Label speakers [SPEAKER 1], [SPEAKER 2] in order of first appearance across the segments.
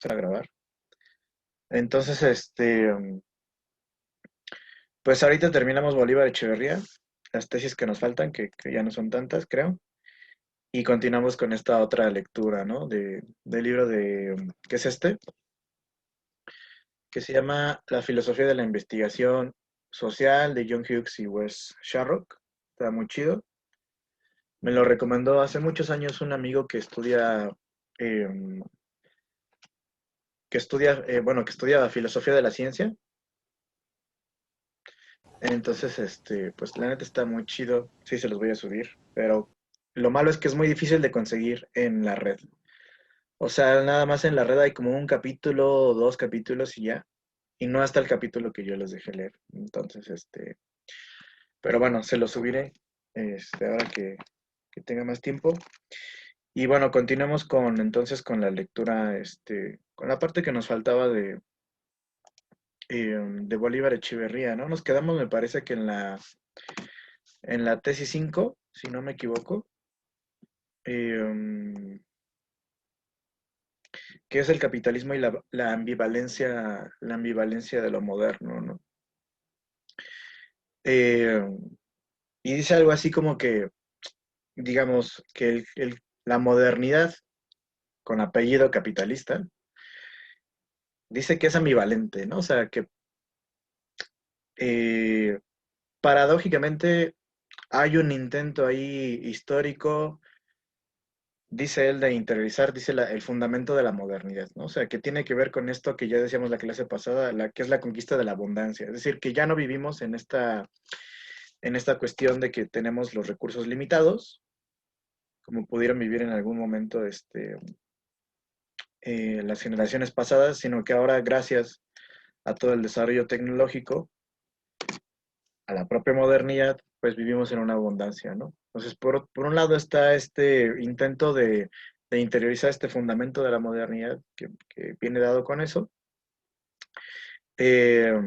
[SPEAKER 1] a grabar. Entonces, pues ahorita terminamos Bolívar Echeverría, las tesis que nos faltan, que ya no son tantas, creo, y continuamos con esta otra lectura, ¿no? Del libro ¿qué es este? Que se llama La filosofía de la investigación social de John Hughes y Wes Sharrock. Está muy chido. Me lo recomendó hace muchos años un amigo em, que estudia filosofía de la ciencia. Entonces, pues la neta está muy chido. Sí, se los voy a subir. Pero lo malo es que es muy difícil de conseguir en la red. O sea, nada más en la red hay como un capítulo o dos capítulos y ya. Y no hasta el capítulo que yo les dejé leer. Entonces, pero bueno, se lo subiré ahora que tenga más tiempo. Y bueno, continuemos entonces con la lectura, con la parte que nos faltaba de Bolívar Echeverría, ¿no? Nos quedamos, me parece que en la tesis 5 si no me equivoco, eh, que es el capitalismo y la ambivalencia de lo moderno, ¿no? Eh, y dice algo así como que, digamos, que la modernidad con apellido capitalista dice que es ambivalente, ¿no? O sea, que eh, paradójicamente hay un intento ahí histórico, dice él, de interiorizar, dice el fundamento de la modernidad, ¿no? O sea, que tiene que ver con esto que ya decíamos la clase pasada, que es la conquista de la abundancia. Es decir, que ya no vivimos en esta cuestión de que tenemos los recursos limitados, como pudieron vivir en algún momento las generaciones pasadas, sino que ahora, gracias a todo el desarrollo tecnológico, a la propia modernidad, pues vivimos en una abundancia, ¿no? Entonces, por un lado está este intento de interiorizar este fundamento de la modernidad que viene dado con eso, eh,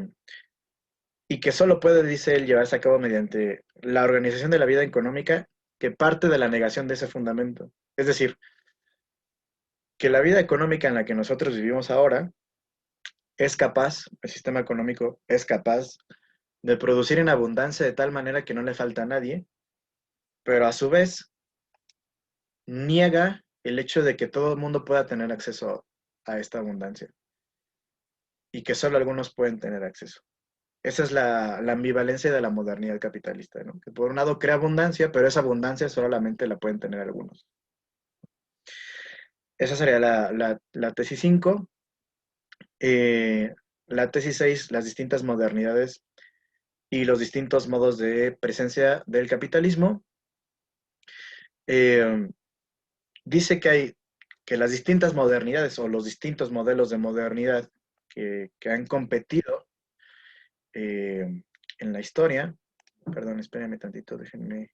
[SPEAKER 1] y que solo puede, dice él, llevarse a cabo mediante la organización de la vida económica que parte de la negación de ese fundamento. Es decir, que la vida económica en la que nosotros vivimos ahora es capaz, el sistema económico es capaz de producir en abundancia de tal manera que no le falta a nadie, pero a su vez niega el hecho de que todo el mundo pueda tener acceso a esta abundancia y que solo algunos pueden tener acceso. Esa es la ambivalencia de la modernidad capitalista, ¿no? Que por un lado crea abundancia, pero esa abundancia solamente la pueden tener algunos. Esa sería la tesis 5. La tesis 6, las distintas modernidades y los distintos modos de presencia del capitalismo. Eh, Dice que las distintas modernidades o los distintos modelos de modernidad que han competido en la historia, perdón, espérenme tantito, déjenme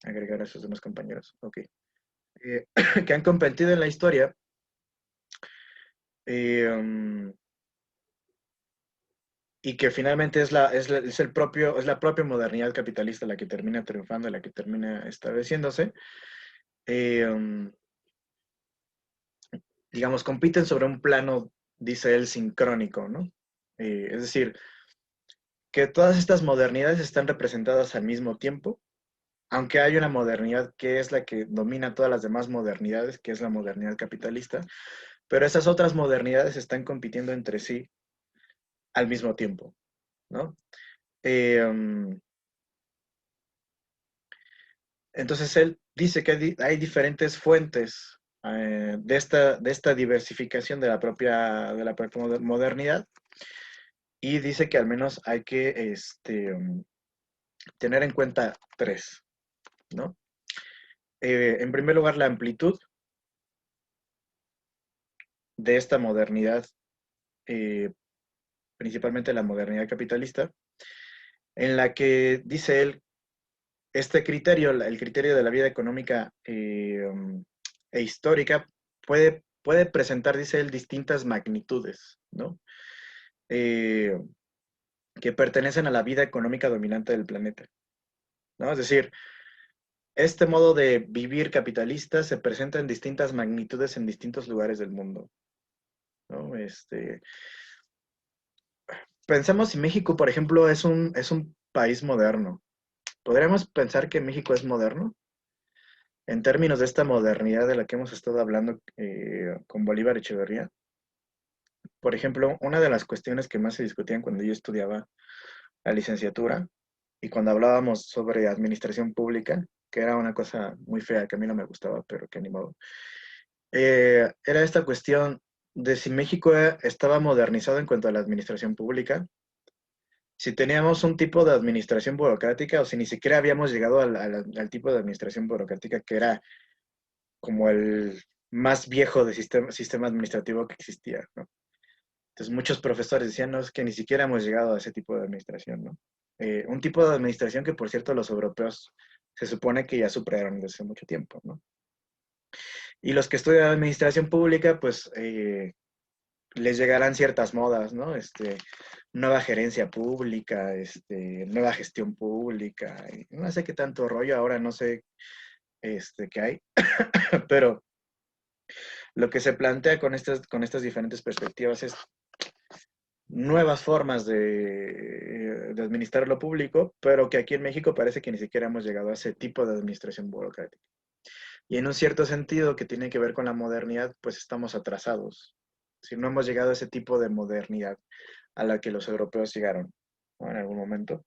[SPEAKER 1] agregar a esos demás compañeros, ok, que han competido en la historia, um, y que finalmente es la propia modernidad capitalista la que termina triunfando, la que termina estableciéndose, um, digamos, compiten sobre un plano, dice él, sincrónico, ¿no? Es decir, que todas estas modernidades están representadas al mismo tiempo, aunque hay una modernidad que es la que domina todas las demás modernidades, que es la modernidad capitalista, pero esas otras modernidades están compitiendo entre sí al mismo tiempo, ¿no? Um, entonces él dice que hay diferentes fuentes de esta diversificación de la propia modernidad, y dice que al menos hay que tener en cuenta tres, ¿no? En primer lugar, la amplitud de esta modernidad, eh, principalmente la modernidad capitalista, en la que dice él, este criterio, el criterio de la vida económica e histórica, puede presentar, dice él, distintas magnitudes, ¿no? Eh, que pertenecen a la vida económica dominante del planeta, ¿no? Es decir, este modo de vivir capitalista se presenta en distintas magnitudes en distintos lugares del mundo. ¿no? Pensemos si México, por ejemplo, es un país moderno. ¿Podríamos pensar que México es moderno? En términos de esta modernidad de la que hemos estado hablando con Bolívar Echeverría. Por ejemplo, una de las cuestiones que más se discutían cuando yo estudiaba la licenciatura y cuando hablábamos sobre administración pública, que era una cosa muy fea que a mí no me gustaba, pero que ni modo, era esta cuestión de si México estaba modernizado en cuanto a la administración pública, si teníamos un tipo de administración burocrática o si ni siquiera habíamos llegado al tipo de administración burocrática que era como el más viejo de sistema administrativo que existía, ¿no? Entonces muchos profesores decían, no, es que ni siquiera hemos llegado a ese tipo de administración, ¿no? Un tipo de administración que, por cierto, los europeos se supone que ya superaron desde hace mucho tiempo, ¿no? Y los que estudian administración pública, pues les llegarán ciertas modas, ¿no? Nueva gerencia pública, nueva gestión pública, y no sé qué tanto rollo, ahora no sé qué hay, pero lo que se plantea con estas diferentes perspectivas es nuevas formas de administrar lo público, pero que aquí en México parece que ni siquiera hemos llegado a ese tipo de administración burocrática. Y en un cierto sentido que tiene que ver con la modernidad, pues estamos atrasados. Si no hemos llegado a ese tipo de modernidad a la que los europeos llegaron, ¿no? En algún momento.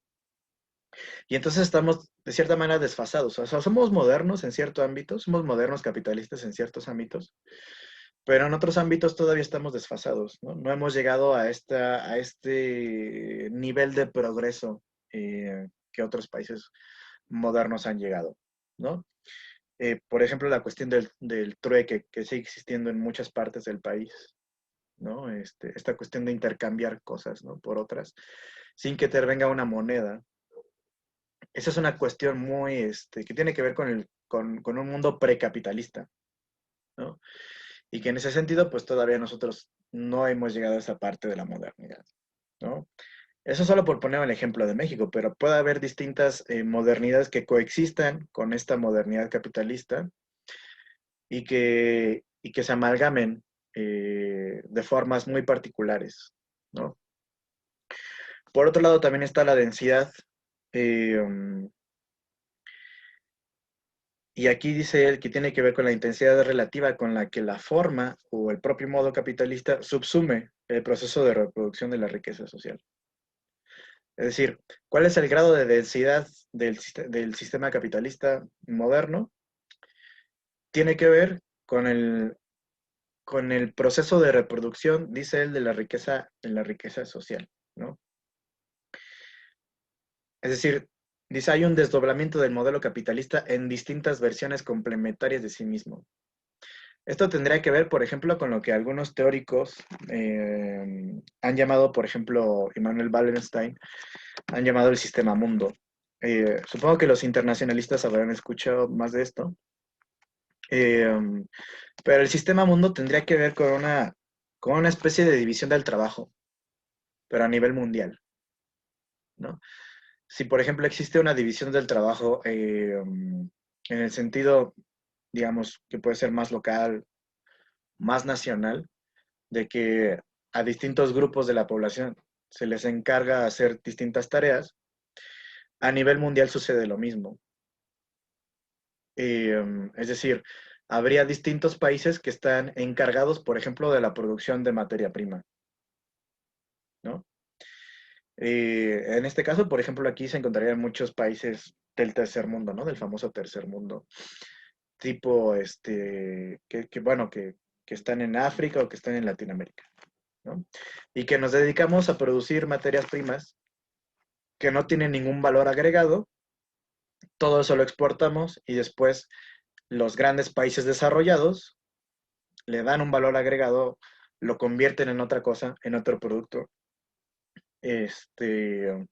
[SPEAKER 1] Y entonces estamos de cierta manera desfasados. O sea, somos modernos en cierto ámbito, somos modernos capitalistas en ciertos ámbitos, pero en otros ámbitos todavía estamos desfasados, ¿no? No hemos llegado a este nivel de progreso que otros países modernos han llegado, ¿no? Por ejemplo, la cuestión del trueque que sigue existiendo en muchas partes del país, ¿no? Esta cuestión de intercambiar cosas, ¿no? Por otras, sin que te venga una moneda. Esa es una cuestión muy, que tiene que ver con un mundo precapitalista, ¿no? Y que en ese sentido, pues todavía nosotros no hemos llegado a esa parte de la modernidad, ¿no? Eso solo por poner el ejemplo de México, pero puede haber distintas modernidades que coexistan con esta modernidad capitalista y que se amalgamen de formas muy particulares, ¿no? Por otro lado, también está la densidad. Y aquí dice él que tiene que ver con la intensidad relativa con la que la forma o el propio modo capitalista subsume el proceso de reproducción de la riqueza social. Es decir, ¿cuál es el grado de densidad del sistema capitalista moderno? Tiene que ver con el proceso de reproducción, dice él, de la riqueza social, ¿no? Es decir, dice, hay un desdoblamiento del modelo capitalista en distintas versiones complementarias de sí mismo. Esto tendría que ver, por ejemplo, con lo que algunos teóricos han llamado, por ejemplo, Immanuel Wallenstein, han llamado el sistema mundo. Supongo que los internacionalistas habrán escuchado más de esto, eh, pero el sistema mundo tendría que ver con una especie de división del trabajo, pero a nivel mundial, ¿no? Si, por ejemplo, existe una división del trabajo en el sentido, digamos, que puede ser más local, más nacional, de que a distintos grupos de la población se les encarga hacer distintas tareas, a nivel mundial sucede lo mismo. Es decir, habría distintos países que están encargados, por ejemplo, de la producción de materia prima, ¿no? En este caso, por ejemplo, aquí se encontrarían muchos países del tercer mundo, ¿no? Del famoso tercer mundo, tipo, bueno, que están en África o que están en Latinoamérica, ¿no? Y que nos dedicamos a producir materias primas que no tienen ningún valor agregado, todo eso lo exportamos y después los grandes países desarrollados le dan un valor agregado, lo convierten en otra cosa, en otro producto, que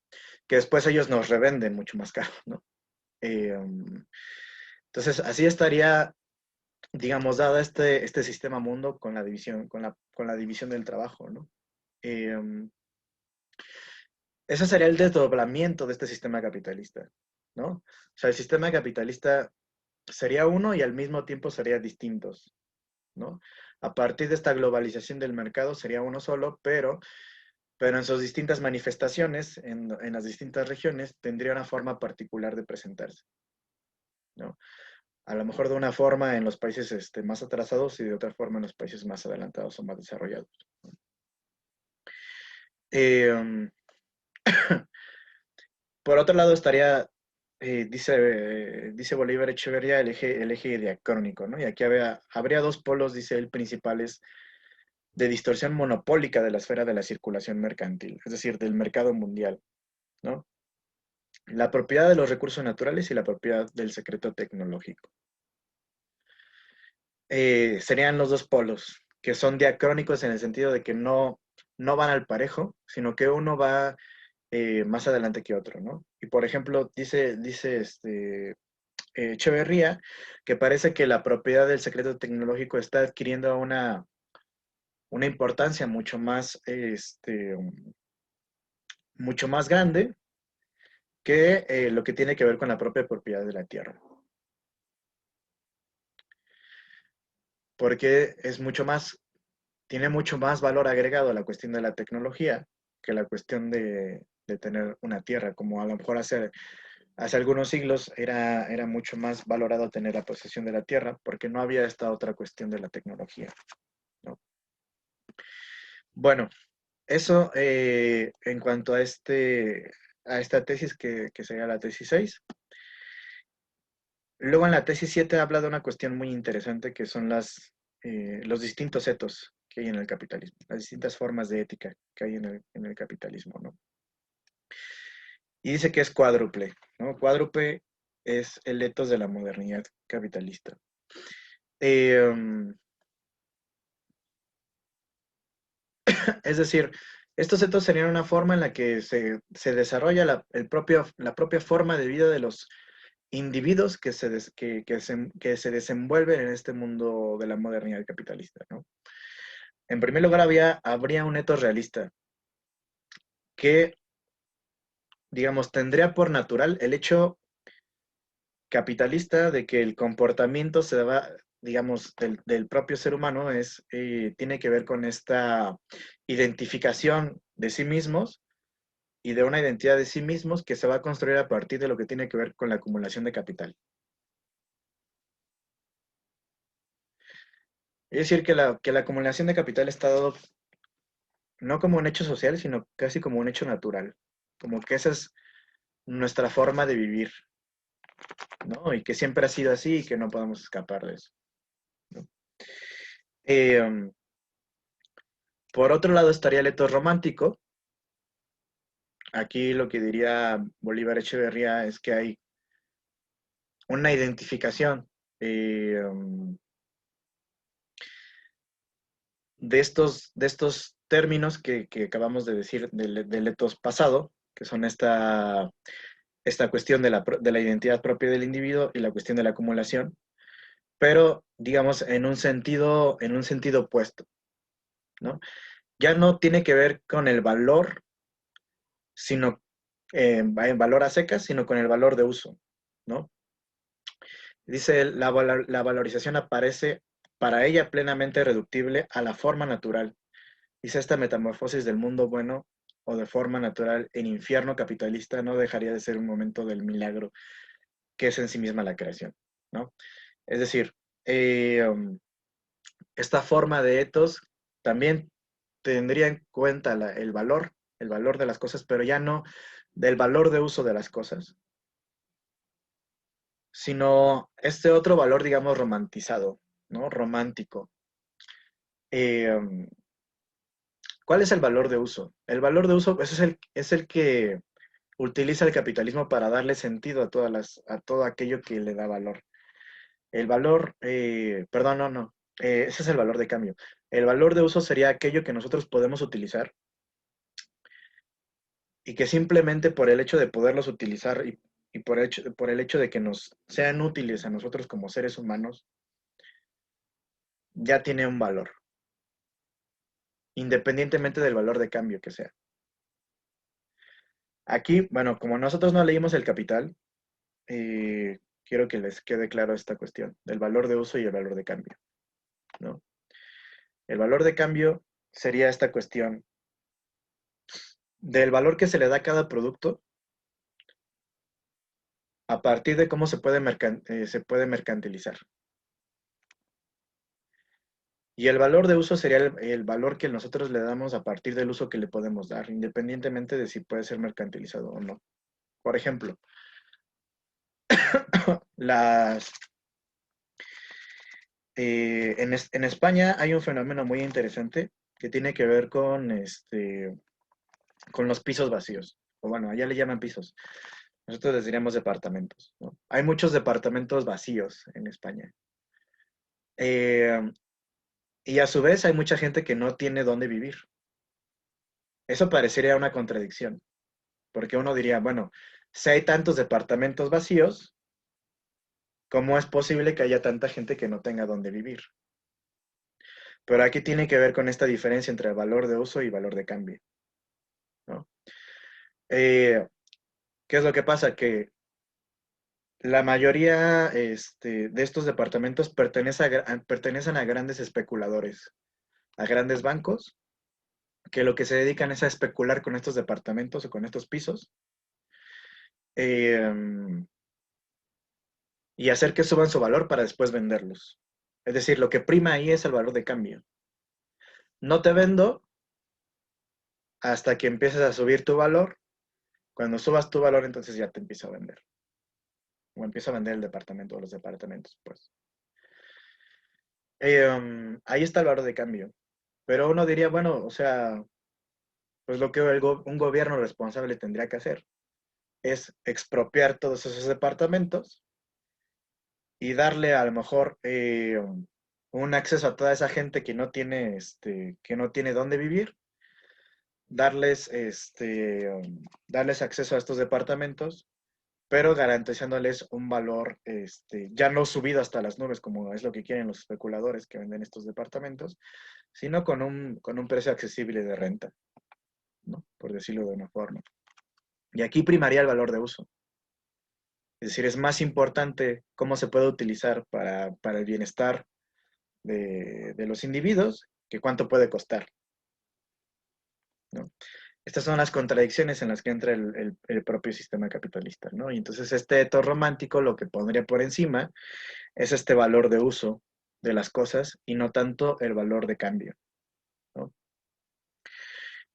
[SPEAKER 1] después ellos nos revenden mucho más caro, ¿no? Eh, entonces, así estaría, digamos, dado este sistema mundo con la división, con la división del trabajo, ¿no? Eh, Ese sería el desdoblamiento de este sistema capitalista, ¿no? O sea, el sistema capitalista sería uno y al mismo tiempo serían distintos, ¿no? A partir de esta globalización del mercado sería uno solo, pero en sus distintas manifestaciones, en las distintas regiones, tendría una forma particular de presentarse, ¿no? A lo mejor de una forma en los países más atrasados y de otra forma en los países más adelantados o más desarrollados. Eh, por otro lado estaría, dice Bolívar Echeverría, el eje diacrónico, ¿no? Y aquí habría dos polos, dice él, principales de distorsión monopólica de la esfera de la circulación mercantil, es decir, del mercado mundial, ¿no? La propiedad de los recursos naturales y la propiedad del secreto tecnológico. Serían los dos polos, que son diacrónicos en el sentido de que no van al parejo, sino que uno va más adelante que otro, ¿no? Y por ejemplo, dice Echeverría que parece que la propiedad del secreto tecnológico está adquiriendo una importancia mucho más grande que lo que tiene que ver con la propia propiedad de la tierra. Porque tiene mucho más valor agregado a la cuestión de la tecnología que la cuestión de tener una tierra, como a lo mejor hace algunos siglos era mucho más valorado tener la posesión de la tierra porque no había esta otra cuestión de la tecnología, ¿no? Bueno, eso en cuanto a esta tesis que sería la tesis 6. Luego en la tesis 7 habla de una cuestión muy interesante que son los distintos etos que hay en el capitalismo, las distintas formas de ética que hay en el capitalismo, ¿no? Y dice que es cuádruple, ¿no? Cuádruple es el etos de la modernidad capitalista. Eh, es decir, estos etos serían una forma en la que se desarrolla la propia forma de vida de los individuos que se desenvuelven en este mundo de la modernidad capitalista, ¿no? En primer lugar, habría un etos realista que, digamos, tendría por natural el hecho capitalista de que el comportamiento se va, digamos, del propio ser humano tiene que ver con esta identificación de sí mismos y de una identidad de sí mismos que se va a construir a partir de lo que tiene que ver con la acumulación de capital. Es decir, que la acumulación de capital está dado no como un hecho social, sino casi como un hecho natural, como que esa es nuestra forma de vivir, ¿no? Y que siempre ha sido así y que no podemos escapar de eso, ¿no? Eh, por otro lado estaría el etos romántico. Aquí lo que diría Bolívar Echeverría es que hay una identificación de estos términos que acabamos de decir del etos pasado, que son esta cuestión de la identidad propia del individuo y la cuestión de la acumulación, pero digamos en un sentido opuesto, ¿no? Ya no tiene que ver con el valor, sino en valor a secas, sino con el valor de uso, ¿no? Dice él, la valorización aparece para ella plenamente reductible a la forma natural. Dice, esta metamorfosis del mundo bueno o de forma natural en infierno capitalista no dejaría de ser un momento del milagro que es en sí misma la creación, ¿no? Es decir, eh, um, esta forma de etos también tendría en cuenta el valor de las cosas, pero ya no del valor de uso de las cosas, sino este otro valor, digamos, romantizado, ¿no? Romántico. Eh, ¿Cuál es el valor de uso? El valor de uso pues, es el que utiliza el capitalismo para darle sentido a todo aquello que le da valor. El valor, perdón, no, ese es el valor de cambio. El valor de uso sería aquello que nosotros podemos utilizar y que simplemente por el hecho de poderlos utilizar y por el hecho de que nos sean útiles a nosotros como seres humanos, ya tiene un valor, independientemente del valor de cambio que sea. Aquí, bueno, como nosotros no leímos el Capital, quiero que les quede claro esta cuestión del valor de uso y el valor de cambio, ¿no? El valor de cambio sería esta cuestión del valor que se le da a cada producto a partir de cómo se puede mercantilizar. Y el valor de uso sería el valor que nosotros le damos a partir del uso que le podemos dar, independientemente de si puede ser mercantilizado o no. Por ejemplo, las, en España hay un fenómeno muy interesante que tiene que ver con los pisos vacíos. O bueno, allá le llaman pisos. Nosotros les diríamos departamentos, ¿no? Hay muchos departamentos vacíos en España. Eh, y a su vez hay mucha gente que no tiene dónde vivir. Eso parecería una contradicción, porque uno diría, bueno, si hay tantos departamentos vacíos, ¿cómo es posible que haya tanta gente que no tenga dónde vivir? Pero aquí tiene que ver con esta diferencia entre valor de uso y valor de cambio, ¿no? ¿Qué es lo que pasa? Que la mayoría de estos departamentos pertenecen a grandes especuladores, a grandes bancos, que lo que se dedican es a especular con estos departamentos o con estos pisos eh, y hacer que suban su valor para después venderlos. Es decir, lo que prima ahí es el valor de cambio. No te vendo hasta que empieces a subir tu valor. Cuando subas tu valor, entonces ya te empiezo a vender. O empiezo a vender el departamento o los departamentos, pues. Ahí está el valor de cambio. Pero uno diría, bueno, o sea, pues lo que un gobierno responsable tendría que hacer es expropiar todos esos departamentos y darle a lo mejor un acceso a toda esa gente que no tiene dónde vivir, darles, darles acceso a estos departamentos, pero garantizándoles un valor ya no subido hasta las nubes, como es lo que quieren los especuladores que venden estos departamentos, sino con un precio accesible de renta, ¿no? Por decirlo de una forma. Y aquí primaría el valor de uso. Es decir, es más importante cómo se puede utilizar para el bienestar de los individuos que cuánto puede costar, ¿no? Estas son las contradicciones en las que entra el propio sistema capitalista, ¿no? Y entonces este eto romántico lo que pondría por encima es este valor de uso de las cosas y no tanto el valor de cambio, ¿no?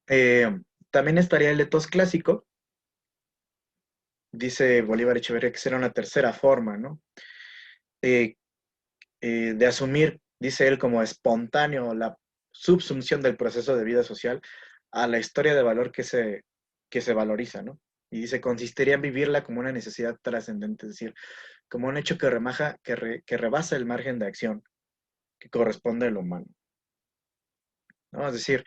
[SPEAKER 1] Eh, También estaría el etos clásico, dice Bolívar Echeverría, que será una tercera forma, ¿no? Eh, de asumir, dice él, como espontáneo la subsunción del proceso de vida social a la historia de valor que se valoriza, ¿no? Y dice, consistiría en vivirla como una necesidad trascendente, es decir, como un hecho que rebasa el margen de acción que corresponde al humano, ¿no? Es decir,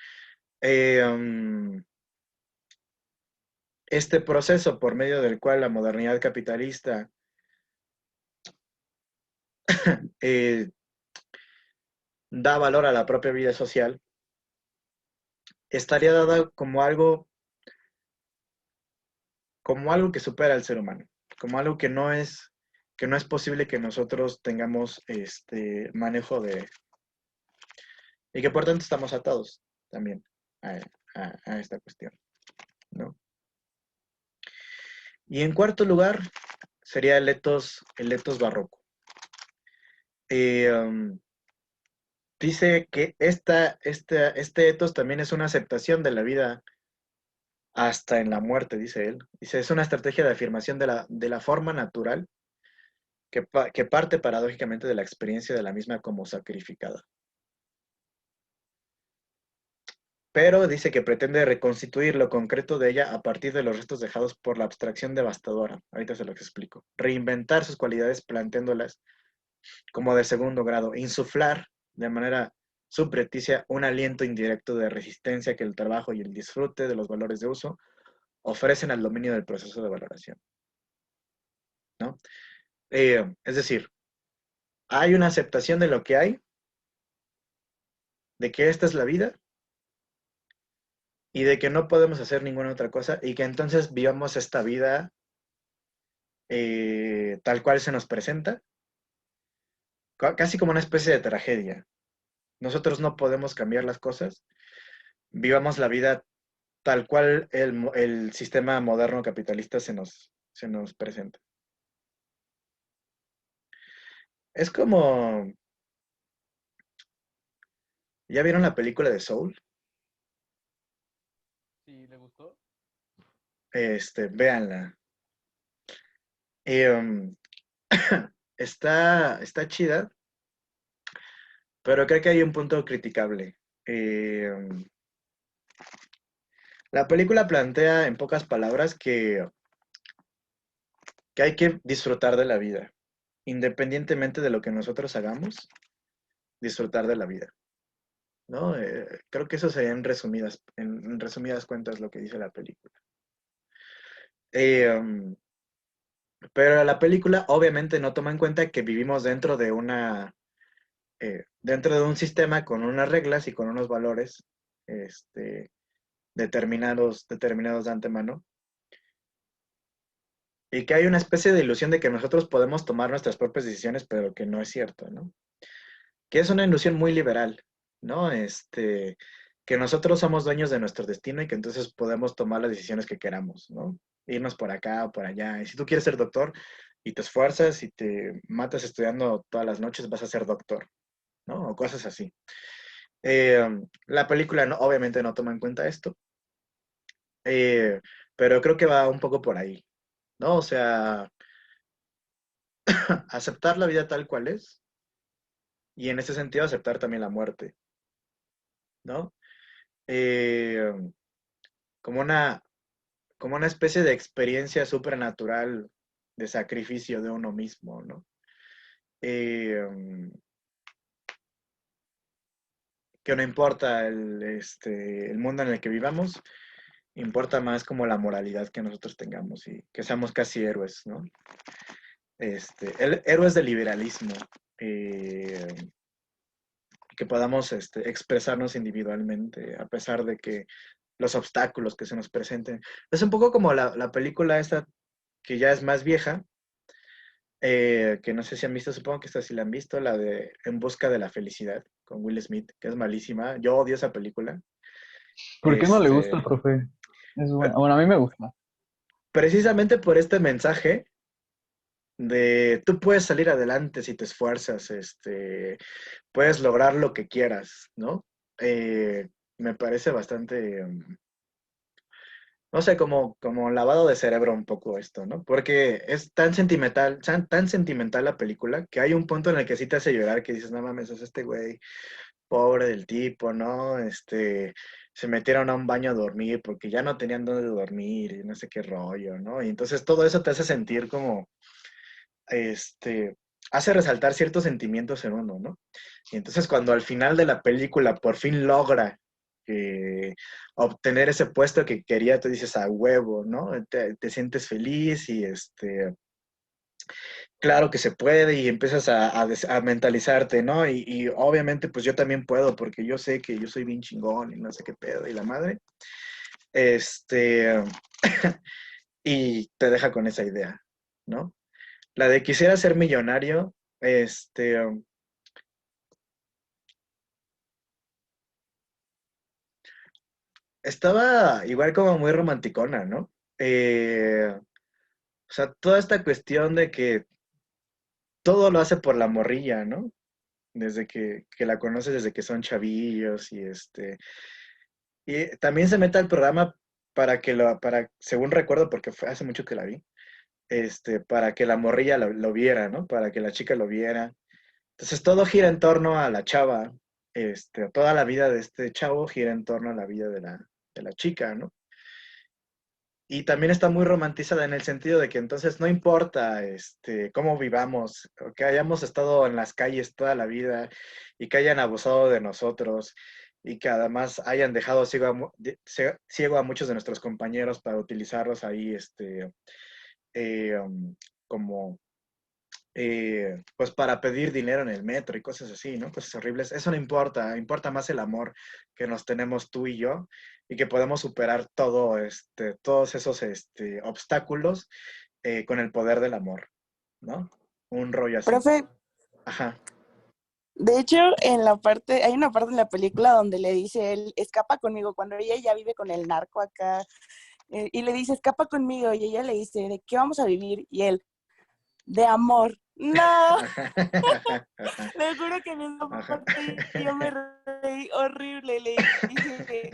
[SPEAKER 1] este proceso por medio del cual la modernidad capitalista eh, da valor a la propia vida social, estaría dada como algo que supera al ser humano, como algo que no es posible que nosotros tengamos manejo de, y que por tanto estamos atados también a, a esta cuestión, ¿no? Y en cuarto lugar sería el etos barroco. Um, dice que este etos también es una aceptación de la vida hasta en la muerte, dice él. Dice, es una estrategia de afirmación de la forma natural que parte paradójicamente de la experiencia de la misma como sacrificada. Pero dice que pretende reconstituir lo concreto de ella a partir de los restos dejados por la abstracción devastadora. Ahorita se los explico. Reinventar sus cualidades planteándolas como de segundo grado. Insuflar de manera subrepticia un aliento indirecto de resistencia que el trabajo y el disfrute de los valores de uso ofrecen al dominio del proceso de valoración, ¿no? Es decir, hay una aceptación de lo que hay, de que esta es la vida y de que no podemos hacer ninguna otra cosa y que entonces vivamos esta vida tal cual se nos presenta, casi como una especie de tragedia, nosotros no podemos cambiar las cosas, vivamos la vida tal cual el sistema moderno capitalista se nos presenta. Es como, ¿ya vieron la película de Soul?
[SPEAKER 2] Sí, ¿le gustó?
[SPEAKER 1] Véanla. Y, está chida, pero creo que hay un punto criticable. Um, la película plantea en pocas palabras que hay que disfrutar de la vida, independientemente de lo que nosotros hagamos, disfrutar de la vida, ¿no? Creo que eso sería en resumidas cuentas lo que dice la película. Eh, um, pero la película obviamente no toma en cuenta que vivimos dentro de un sistema con unas reglas y con unos valores este, determinados de antemano, y que hay una especie de ilusión de que nosotros podemos tomar nuestras propias decisiones, pero que no es cierto, ¿no? Que es una ilusión muy liberal, ¿no? Que nosotros somos dueños de nuestro destino y que entonces podemos tomar las decisiones que queramos, ¿no? Irnos por acá o por allá. Y si tú quieres ser doctor y te esfuerzas y te matas estudiando todas las noches, vas a ser doctor, ¿no? O cosas así. La película obviamente no toma en cuenta esto, eh, pero creo que va un poco por ahí, ¿no? O sea, aceptar la vida tal cual es y en ese sentido aceptar también la muerte, ¿no? Eh, como una, como una especie de experiencia supernatural de sacrificio de uno mismo, ¿no? Eh, que no importa el mundo en el que vivamos, importa más como la moralidad que nosotros tengamos y que seamos casi héroes, ¿no? Héroes del liberalismo, eh, que podamos expresarnos individualmente a pesar de que los obstáculos que se nos presenten. Es un poco como la película esta que ya es más vieja, que no sé si han visto, supongo que esta sí la han visto, la de En busca de la felicidad con Will Smith, que es malísima. Yo odio esa película.
[SPEAKER 2] ¿Por qué no le gusta
[SPEAKER 1] Este,
[SPEAKER 2] el profe? Es
[SPEAKER 1] eh,
[SPEAKER 2] buena. Bueno, a mí me gusta.
[SPEAKER 1] precisamente por este mensaje de tú puedes salir adelante si te esfuerzas, puedes lograr lo que quieras, ¿no? Me parece bastante, no sé, como lavado de cerebro un poco esto, ¿no? Porque es tan sentimental la película que hay un punto en el que sí te hace llorar, que dices, no mames, es este güey, pobre del tipo, ¿no? Se metieron a un baño a dormir porque ya no tenían dónde dormir y no sé qué rollo, ¿no? Y entonces todo eso te hace sentir como, hace resaltar ciertos sentimientos en uno, ¿no? Y entonces cuando al final de la película por fin logra obtener ese puesto que quería, te dices a huevo, ¿no? Te sientes feliz y claro que se puede y empiezas a mentalizarte, ¿no? Y obviamente pues yo también puedo porque yo sé que yo soy bien chingón y no sé qué pedo y la madre. Este, y te deja con esa idea, ¿no? La de quisiera ser millonario, estaba igual como muy romanticona, ¿no? O sea, toda esta cuestión de que todo lo hace por la morrilla, ¿no? Desde que la conoces, desde que son chavillos y también se mete al programa según recuerdo, porque fue hace mucho que la vi, para que la morrilla lo viera, ¿no? Para que la chica lo viera. Entonces todo gira en torno a la chava, toda la vida de este chavo gira en torno a la vida de la chica, ¿no? Y también está muy romantizada en el sentido de que entonces no importa cómo vivamos, o que hayamos estado en las calles toda la vida y que hayan abusado de nosotros y que además hayan dejado ciego a muchos de nuestros compañeros para utilizarlos ahí como pues para pedir dinero en el metro y cosas así, ¿no? Cosas horribles. Eso no importa, importa más el amor que nos tenemos tú y yo y que podemos superar todos esos obstáculos con el poder del amor, ¿no? Un rollo así.
[SPEAKER 3] Profe,
[SPEAKER 1] Ajá.
[SPEAKER 3] De hecho, hay una parte en la película donde le dice él, escapa conmigo, cuando ella ya vive con el narco acá, y le dice, escapa conmigo, y ella le dice, ¿de qué vamos a vivir? Y él, de amor. No, le juro que en esa
[SPEAKER 1] Ajá.
[SPEAKER 3] parte yo me reí horrible, le dije,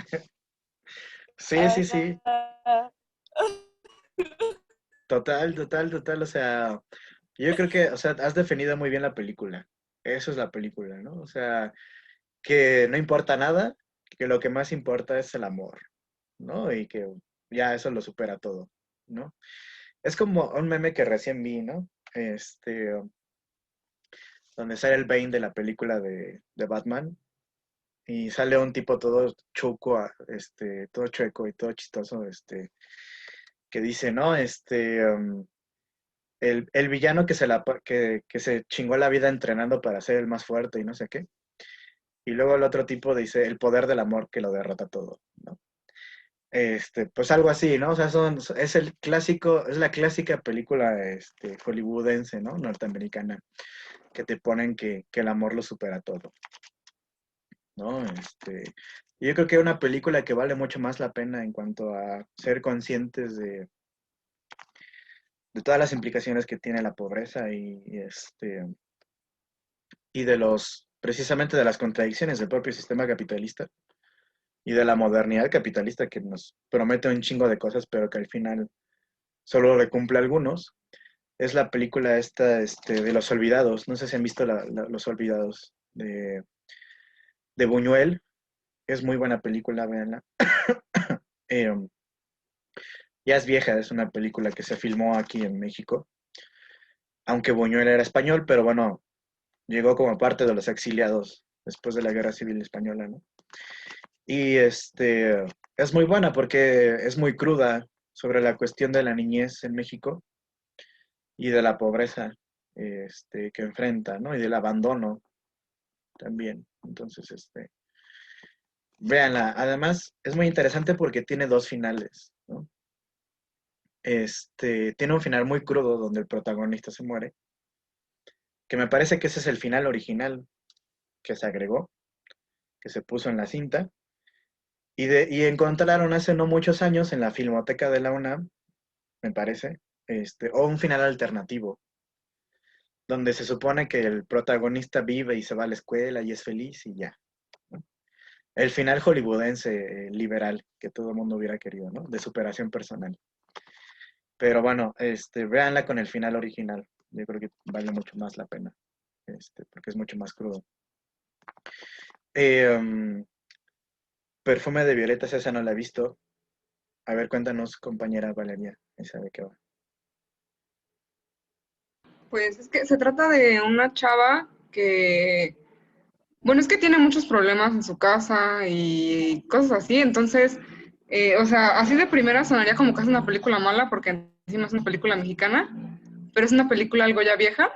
[SPEAKER 1] Sí, sí, sí.
[SPEAKER 3] ajá.
[SPEAKER 1] Total, total, total. O sea, yo creo que, o sea, has definido muy bien la película. Eso es la película, ¿no? O sea, que no importa nada, que lo que más importa es el amor, ¿no? Y que ya eso lo supera todo, ¿no? Es como un meme que recién vi, ¿no? Donde sale el Bane de la película de Batman y sale un tipo todo chuco, todo chueco y todo chistoso, que dice, ¿no? El villano que se chingó la vida entrenando para ser el más fuerte y no sé qué. Y luego el otro tipo dice, el poder del amor que lo derrota todo, ¿no? Pues algo así, ¿no? O sea, es el clásico, es la clásica película hollywoodense, ¿no? Norteamericana, que te ponen que el amor lo supera todo, ¿no? Yo creo que es una película que vale mucho más la pena en cuanto a ser conscientes de todas las implicaciones que tiene la pobreza y precisamente de las contradicciones del propio sistema capitalista y de la modernidad capitalista que nos promete un chingo de cosas, pero que al final solo le cumple a algunos. Es la película esta, de Los Olvidados. No sé si han visto Los Olvidados de Buñuel. Es muy buena película, véanla. Eh, ya es vieja, es una película que se filmó aquí en México, aunque Buñuel era español, pero bueno, llegó como parte de los exiliados después de la Guerra Civil Española, ¿no? Y es muy buena porque es muy cruda sobre la cuestión de la niñez en México y de la pobreza que enfrenta, ¿no? Y del abandono también. Entonces, véanla. Además, es muy interesante porque tiene dos finales, ¿no? Tiene un final muy crudo donde el protagonista se muere, que me parece que ese es el final original que se agregó, que se puso en la cinta, y encontraron hace no muchos años en la Filmoteca de la UNAM, me parece, o un final alternativo, donde se supone que el protagonista vive y se va a la escuela y es feliz y ya, ¿no? El final hollywoodense liberal que todo el mundo hubiera querido, ¿no? De superación personal. Pero bueno, véanla con el final original. Yo creo que vale mucho más la pena, porque es mucho más crudo. Um, Perfume de violetas, esa no la he visto. A ver, cuéntanos, compañera Valeria, esa de qué va.
[SPEAKER 4] Pues es que se trata de una chava que, bueno, es que tiene muchos problemas en su casa y cosas así, entonces, o sea, así de primera sonaría como que es una película mala, porque encima es una película mexicana, pero es una película algo ya vieja,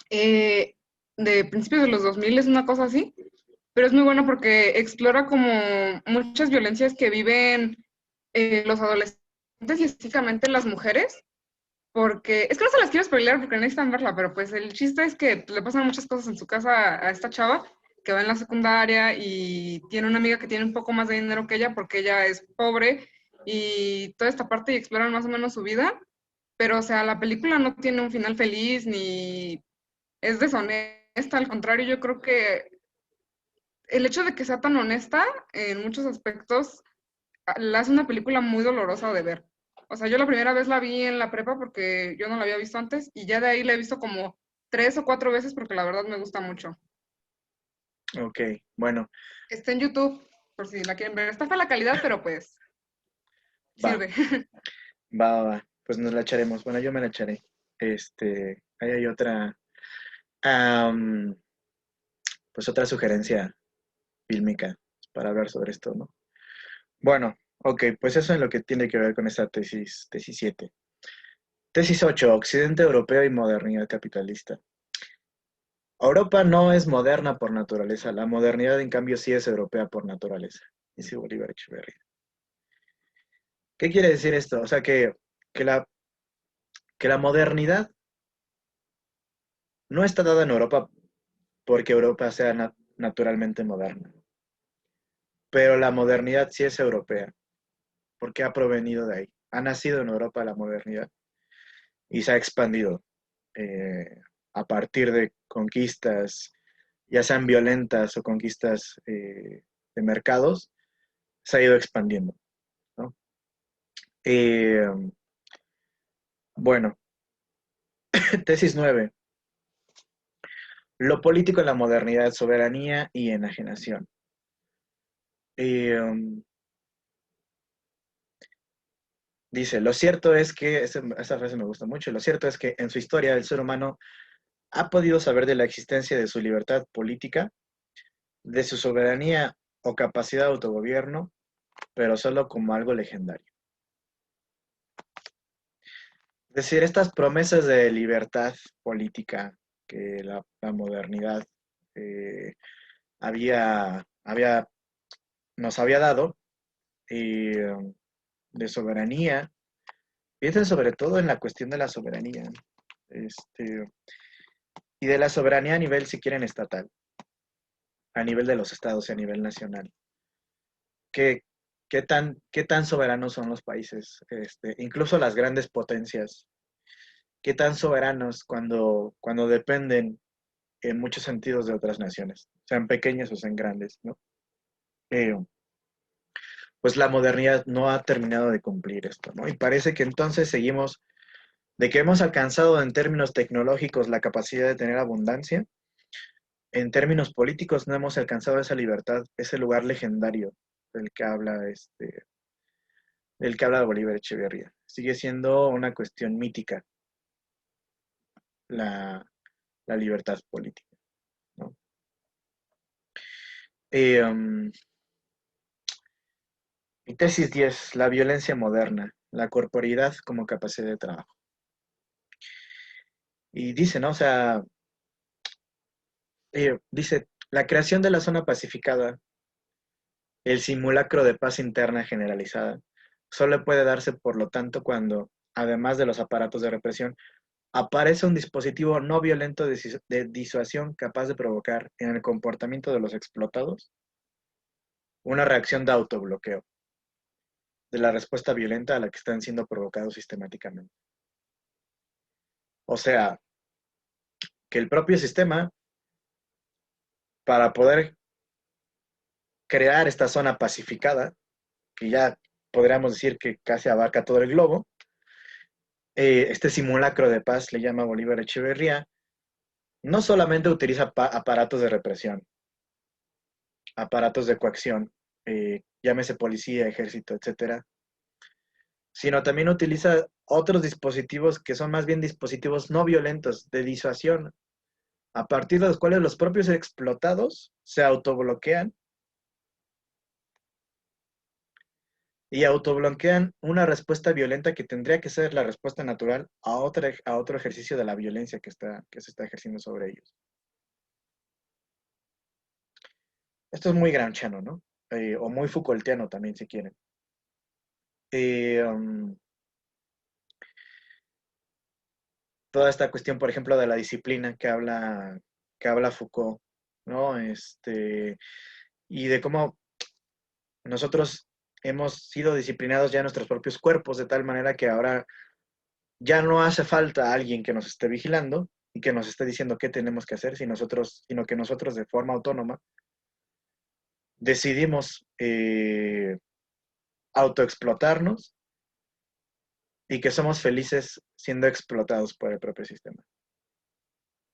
[SPEAKER 4] eh, de principios de los 2000, es una cosa así, pero es muy buena porque explora como muchas violencias que viven los adolescentes y específicamente las mujeres, porque es que no se las quiero spoiler porque necesitan verla, pero pues el chiste es que le pasan muchas cosas en su casa a esta chava que va en la secundaria y tiene una amiga que tiene un poco más de dinero que ella porque ella es pobre y toda esta parte y exploran más o menos su vida, pero o sea, la película no tiene un final feliz ni es deshonesta, al contrario, yo creo que el hecho de que sea tan honesta en muchos aspectos la hace una película muy dolorosa de ver. O sea, yo la primera vez la vi en la prepa porque yo no la había visto antes y ya de ahí la he visto como 3 o 4 veces porque la verdad me gusta mucho.
[SPEAKER 1] Ok, bueno,
[SPEAKER 4] Está en YouTube por si la quieren ver. Está fea la calidad, pero pues
[SPEAKER 1] va,
[SPEAKER 4] sirve.
[SPEAKER 1] va. Pues nos la echaremos. Bueno, yo me la echaré. Ahí hay otra, am, pues otra sugerencia fílmica para hablar sobre esto, ¿no? Bueno, ok, pues eso es lo que tiene que ver con esta tesis 7. Tesis 8, Occidente europeo y modernidad capitalista. Europa no es moderna por naturaleza, la modernidad en cambio sí es europea por naturaleza, dice Bolívar Echeverría. ¿Qué quiere decir esto? O sea, que la, que la modernidad no está dada en Europa porque Europa sea naturalmente moderna. Pero la modernidad sí es europea, porque ha provenido de ahí. Ha nacido en Europa la modernidad y se ha expandido a partir de conquistas, ya sean violentas o conquistas de mercados, se ha ido expandiendo, ¿no? Eh, bueno, tesis 9. Lo político en la modernidad, soberanía y enajenación. Eh, Dice, lo cierto es que, esa frase me gusta mucho, lo cierto es que en su historia el ser humano ha podido saber de la existencia de su libertad política, de su soberanía o capacidad de autogobierno, pero solo como algo legendario. Es decir, estas promesas de libertad política que la modernidad eh, había, nos había dado, eh, de soberanía, piensen sobre todo en la cuestión de la soberanía, y de la soberanía a nivel, si quieren, estatal, a nivel de los estados y a nivel nacional. ¿Qué, qué tan soberanos son los países? Incluso las grandes potencias. ¿Qué tan soberanos cuando dependen en muchos sentidos de otras naciones? Sean pequeñas o sean grandes, ¿no? Eh, pues la modernidad no ha terminado de cumplir esto, ¿no? Y parece que entonces seguimos, de que hemos alcanzado en términos tecnológicos la capacidad de tener abundancia, en términos políticos no hemos alcanzado esa libertad, ese lugar legendario del que habla Bolívar Echeverría. Sigue siendo una cuestión mítica la, la libertad política, ¿no? Mi tesis 10, la violencia moderna, la corporidad como capacidad de trabajo. Y dice, ¿no? O sea, dice, la creación de la zona pacificada, el simulacro de paz interna generalizada, solo puede darse, por lo tanto, cuando, además de los aparatos de represión, aparece un dispositivo no violento de disuasión capaz de provocar en el comportamiento de los explotados una reacción de autobloqueo de la respuesta violenta a la que están siendo provocados sistemáticamente. O sea, que el propio sistema, para poder crear esta zona pacificada, que ya podríamos decir que casi abarca todo el globo, este simulacro de paz, le llama Bolívar Echeverría, no solamente utiliza aparatos de represión, aparatos de coacción, llámese policía, ejército, etcétera, sino también utiliza otros dispositivos que son más bien dispositivos no violentos de disuasión, a partir de los cuales los propios explotados se autobloquean y autobloquean una respuesta violenta que tendría que ser la respuesta natural a otro ejercicio de la violencia que se está ejerciendo sobre ellos. Esto es muy gramsciano, ¿no? O muy Foucaultiano también, si quieren. Toda esta cuestión, por ejemplo, de la disciplina que habla Foucault, ¿no? Y de cómo nosotros hemos sido disciplinados ya en nuestros propios cuerpos, de tal manera que ahora ya no hace falta alguien que nos esté vigilando y que nos esté diciendo qué tenemos que hacer, sino que nosotros de forma autónoma decidimos autoexplotarnos y que somos felices siendo explotados por el propio sistema,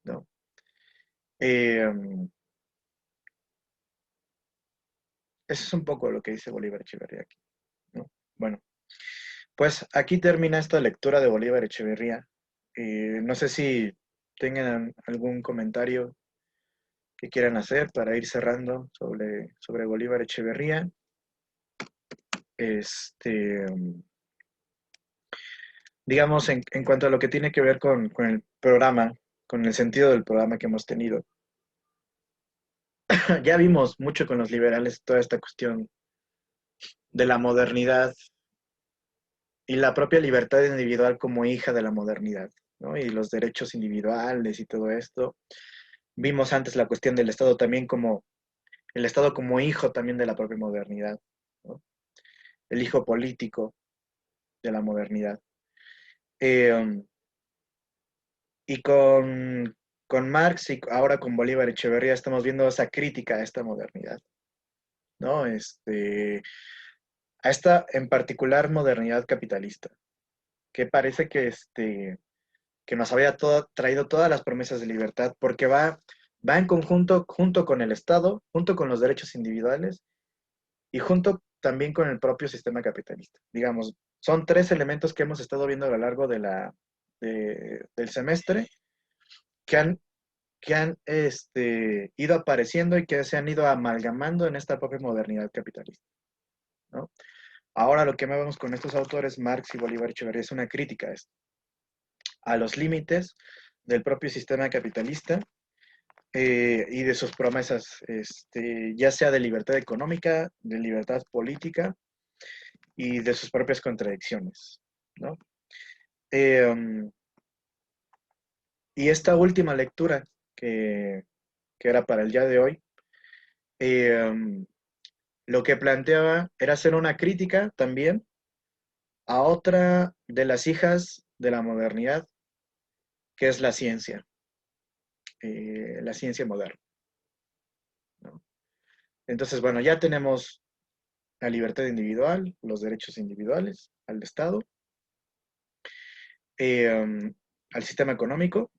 [SPEAKER 1] ¿no? Eso es un poco lo que dice Bolívar Echeverría aquí, ¿no? Bueno, pues aquí termina esta lectura de Bolívar Echeverría. No sé si tengan algún comentario que quieran hacer para ir cerrando sobre Bolívar Echeverría. Digamos, en cuanto a lo que tiene que ver con el programa, con el sentido del programa que hemos tenido. Ya vimos mucho con los liberales toda esta cuestión de la modernidad y la propia libertad individual como hija de la modernidad, ¿no? Y los derechos individuales y todo esto. Vimos antes la cuestión del Estado también como, el Estado como hijo también de la propia modernidad, ¿no? El hijo político de la modernidad. Eh, y con Marx y ahora con Bolívar Echeverría estamos viendo esa crítica a esta modernidad, ¿no? A esta en particular modernidad capitalista, que parece que nos había traído todas las promesas de libertad, porque va en conjunto junto con el Estado, junto con los derechos individuales y junto también con el propio sistema capitalista. Digamos, son tres elementos que hemos estado viendo a lo largo del semestre que han ido apareciendo y que se han ido amalgamando en esta propia modernidad capitalista, ¿no? Ahora lo que vemos con estos autores, Marx y Bolívar Echeverría, es una crítica a esto, a los límites del propio sistema capitalista y de sus promesas, ya sea de libertad económica, de libertad política y de sus propias contradicciones, ¿no? Y esta última lectura que era para el día de hoy, lo que planteaba era hacer una crítica también a otra de las hijas de la modernidad, que es la ciencia moderna, ¿no? Entonces, bueno, ya tenemos la libertad individual, los derechos individuales, al Estado, al sistema económico,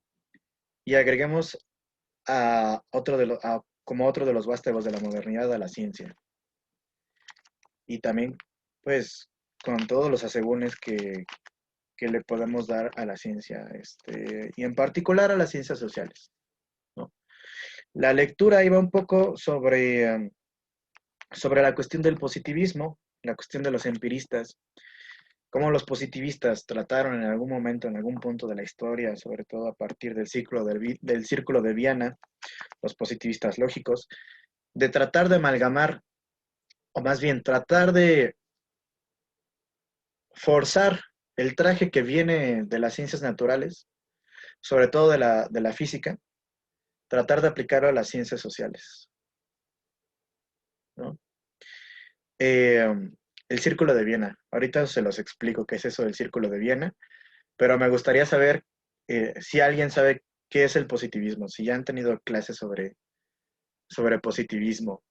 [SPEAKER 1] y agreguemos como otro de los vástagos de la modernidad a la ciencia. Y también, pues, con todos los asegúnes que le podemos dar a la ciencia, y en particular a las ciencias sociales, ¿no? La lectura iba un poco sobre la cuestión del positivismo, la cuestión de los empiristas, cómo los positivistas trataron en algún momento, en algún punto de la historia, sobre todo a partir del círculo de Viena, los positivistas lógicos, de tratar de amalgamar, o más bien tratar de forzar el traje que viene de las ciencias naturales, sobre todo de la física, tratar de aplicarlo a las ciencias sociales, ¿no? El Círculo de Viena. Ahorita se los explico qué es eso del Círculo de Viena, pero me gustaría saber si alguien sabe qué es el positivismo, si ya han tenido clases sobre positivismo.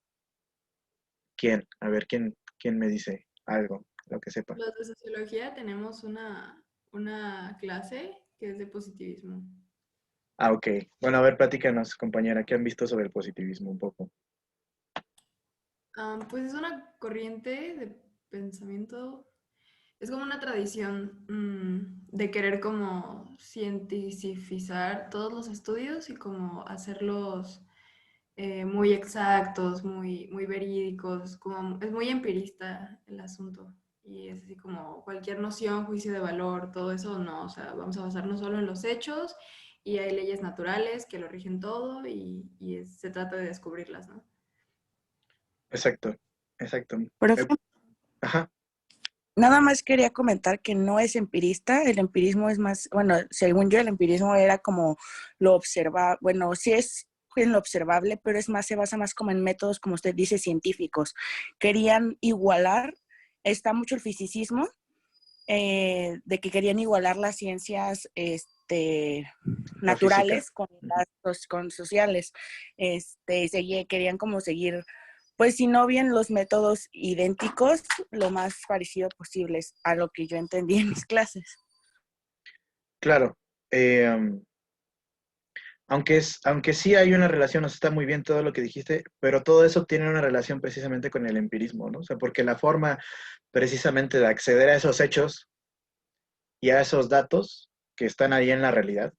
[SPEAKER 1] ¿Quién? A ver, ¿quién me dice algo, lo que sepa?
[SPEAKER 5] Los de sociología tenemos una clase que es de positivismo.
[SPEAKER 1] Ah, ok. Bueno, a ver, platícanos, compañera, ¿qué han visto sobre el positivismo un poco?
[SPEAKER 5] Pues es una corriente de pensamiento, es como una tradición de querer como cientificizar todos los estudios y como hacerlos muy exactos, muy verídicos, como es muy empirista el asunto. Y es así como cualquier noción, juicio de valor, todo eso, no, o sea, vamos a basarnos solo en los hechos y hay leyes naturales que lo rigen todo y se trata de descubrirlas, ¿no?
[SPEAKER 1] Exacto, exacto.
[SPEAKER 3] Profe,
[SPEAKER 1] Ajá,
[SPEAKER 3] nada más quería comentar que no es empirista, el empirismo es más, bueno, según yo el empirismo era como lo observa, bueno, sí es en lo observable, pero es más, se basa más como en métodos, como usted dice, científicos. Querían igualar, está mucho el fisicismo, de que querían igualar las ciencias
[SPEAKER 1] la física.
[SPEAKER 3] naturales con las con sociales. Querían como seguir, pues si no bien los métodos idénticos, lo más parecido posibles a lo que yo entendí en mis clases.
[SPEAKER 1] Claro. Aunque sí hay una relación, o sea, está muy bien todo lo que dijiste, pero todo eso tiene una relación precisamente con el empirismo, ¿no? O sea, porque la forma precisamente de acceder a esos hechos y a esos datos que están ahí en la realidad,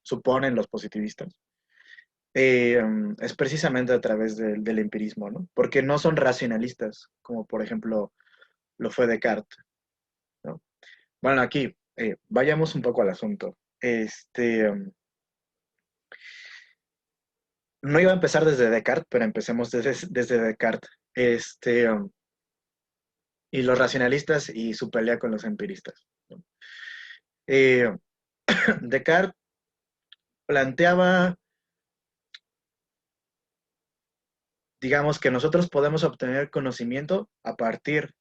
[SPEAKER 1] suponen los positivistas, es precisamente a través del empirismo, ¿no? Porque no son racionalistas, como por ejemplo lo fue Descartes, ¿no? Bueno, aquí, vayamos un poco al asunto. No iba a empezar desde Descartes, pero empecemos desde Descartes. Y los racionalistas y su pelea con los empiristas, ¿no? Eh, Descartes planteaba digamos que nosotros podemos obtener conocimiento a partir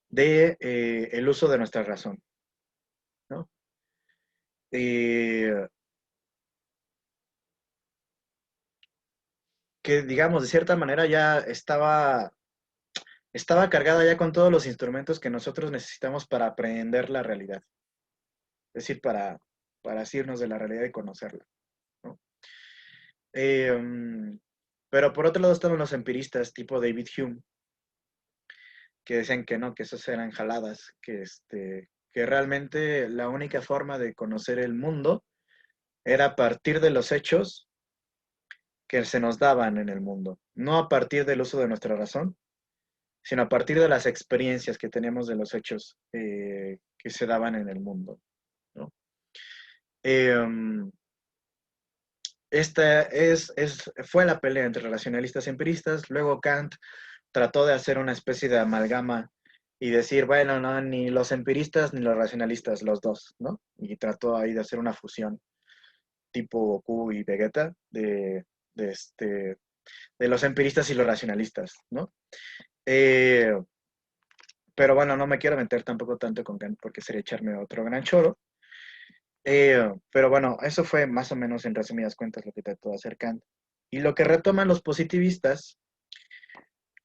[SPEAKER 1] de el uso de nuestra razón, ¿no? Eh, que digamos, de cierta manera ya estaba cargada ya con todos los instrumentos que nosotros necesitamos para aprender la realidad, es decir, para asirnos de la realidad y conocerla, ¿no? Pero por otro lado estaban los empiristas tipo David Hume, que decían que no, que esos eran jaladas, que realmente la única forma de conocer el mundo era a partir de los hechos que se nos daban en el mundo, no a partir del uso de nuestra razón, sino a partir de las experiencias que teníamos de los hechos que se daban en el mundo, ¿no? Fue la pelea entre racionalistas y empiristas. Luego Kant trató de hacer una especie de amalgama y decir, bueno, no, ni los empiristas ni los racionalistas, los dos, ¿no? Y trató ahí de hacer una fusión tipo Goku y Vegeta de los empiristas y los racionalistas, ¿no? Eh, pero bueno, no me quiero meter tampoco tanto con Kant porque sería echarme otro gran choro. Pero bueno, eso fue más o menos en resumidas cuentas lo que trató de hacer Kant. Y lo que retoman los positivistas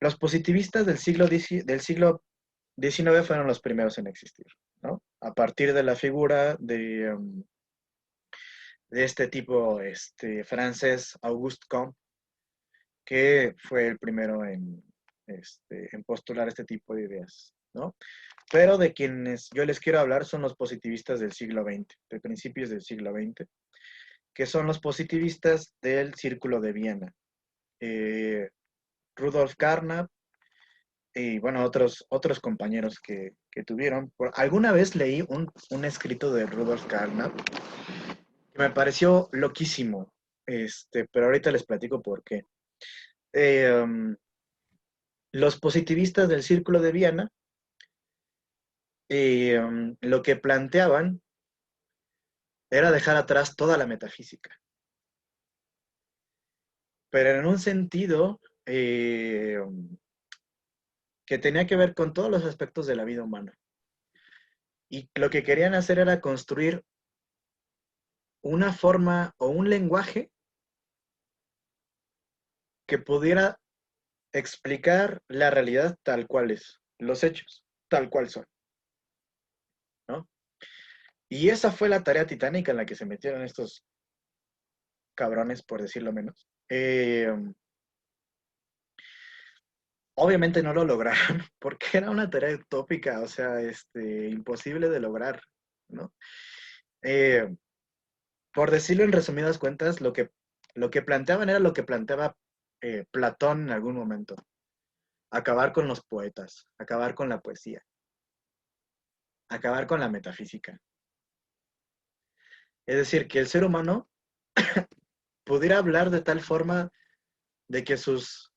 [SPEAKER 1] del siglo XIX fueron los primeros en existir, ¿no? A partir de la figura de este tipo francés, Auguste Comte, que fue el primero en postular este tipo de ideas, ¿no? Pero de quienes yo les quiero hablar son los positivistas del siglo XX, de principios del siglo XX, que son los positivistas del Círculo de Viena. Rudolf Carnap y bueno, otros compañeros que tuvieron. Alguna vez leí un escrito de Rudolf Carnap que me pareció loquísimo, pero ahorita les platico por qué. Los positivistas del Círculo de Viena lo que planteaban era dejar atrás toda la metafísica, pero en un sentido que tenía que ver con todos los aspectos de la vida humana. Y lo que querían hacer era construir una forma o un lenguaje que pudiera explicar la realidad tal cual es, los hechos tal cual son, ¿no? Y esa fue la tarea titánica en la que se metieron estos cabrones, por decirlo menos. Obviamente no lo lograron, porque era una tarea utópica, o sea, imposible de lograr, ¿no? Por decirlo en resumidas cuentas, lo que planteaban era lo que planteaba Platón en algún momento. Acabar con los poetas, acabar con la poesía, acabar con la metafísica. Es decir, que el ser humano pudiera hablar de tal forma de que sus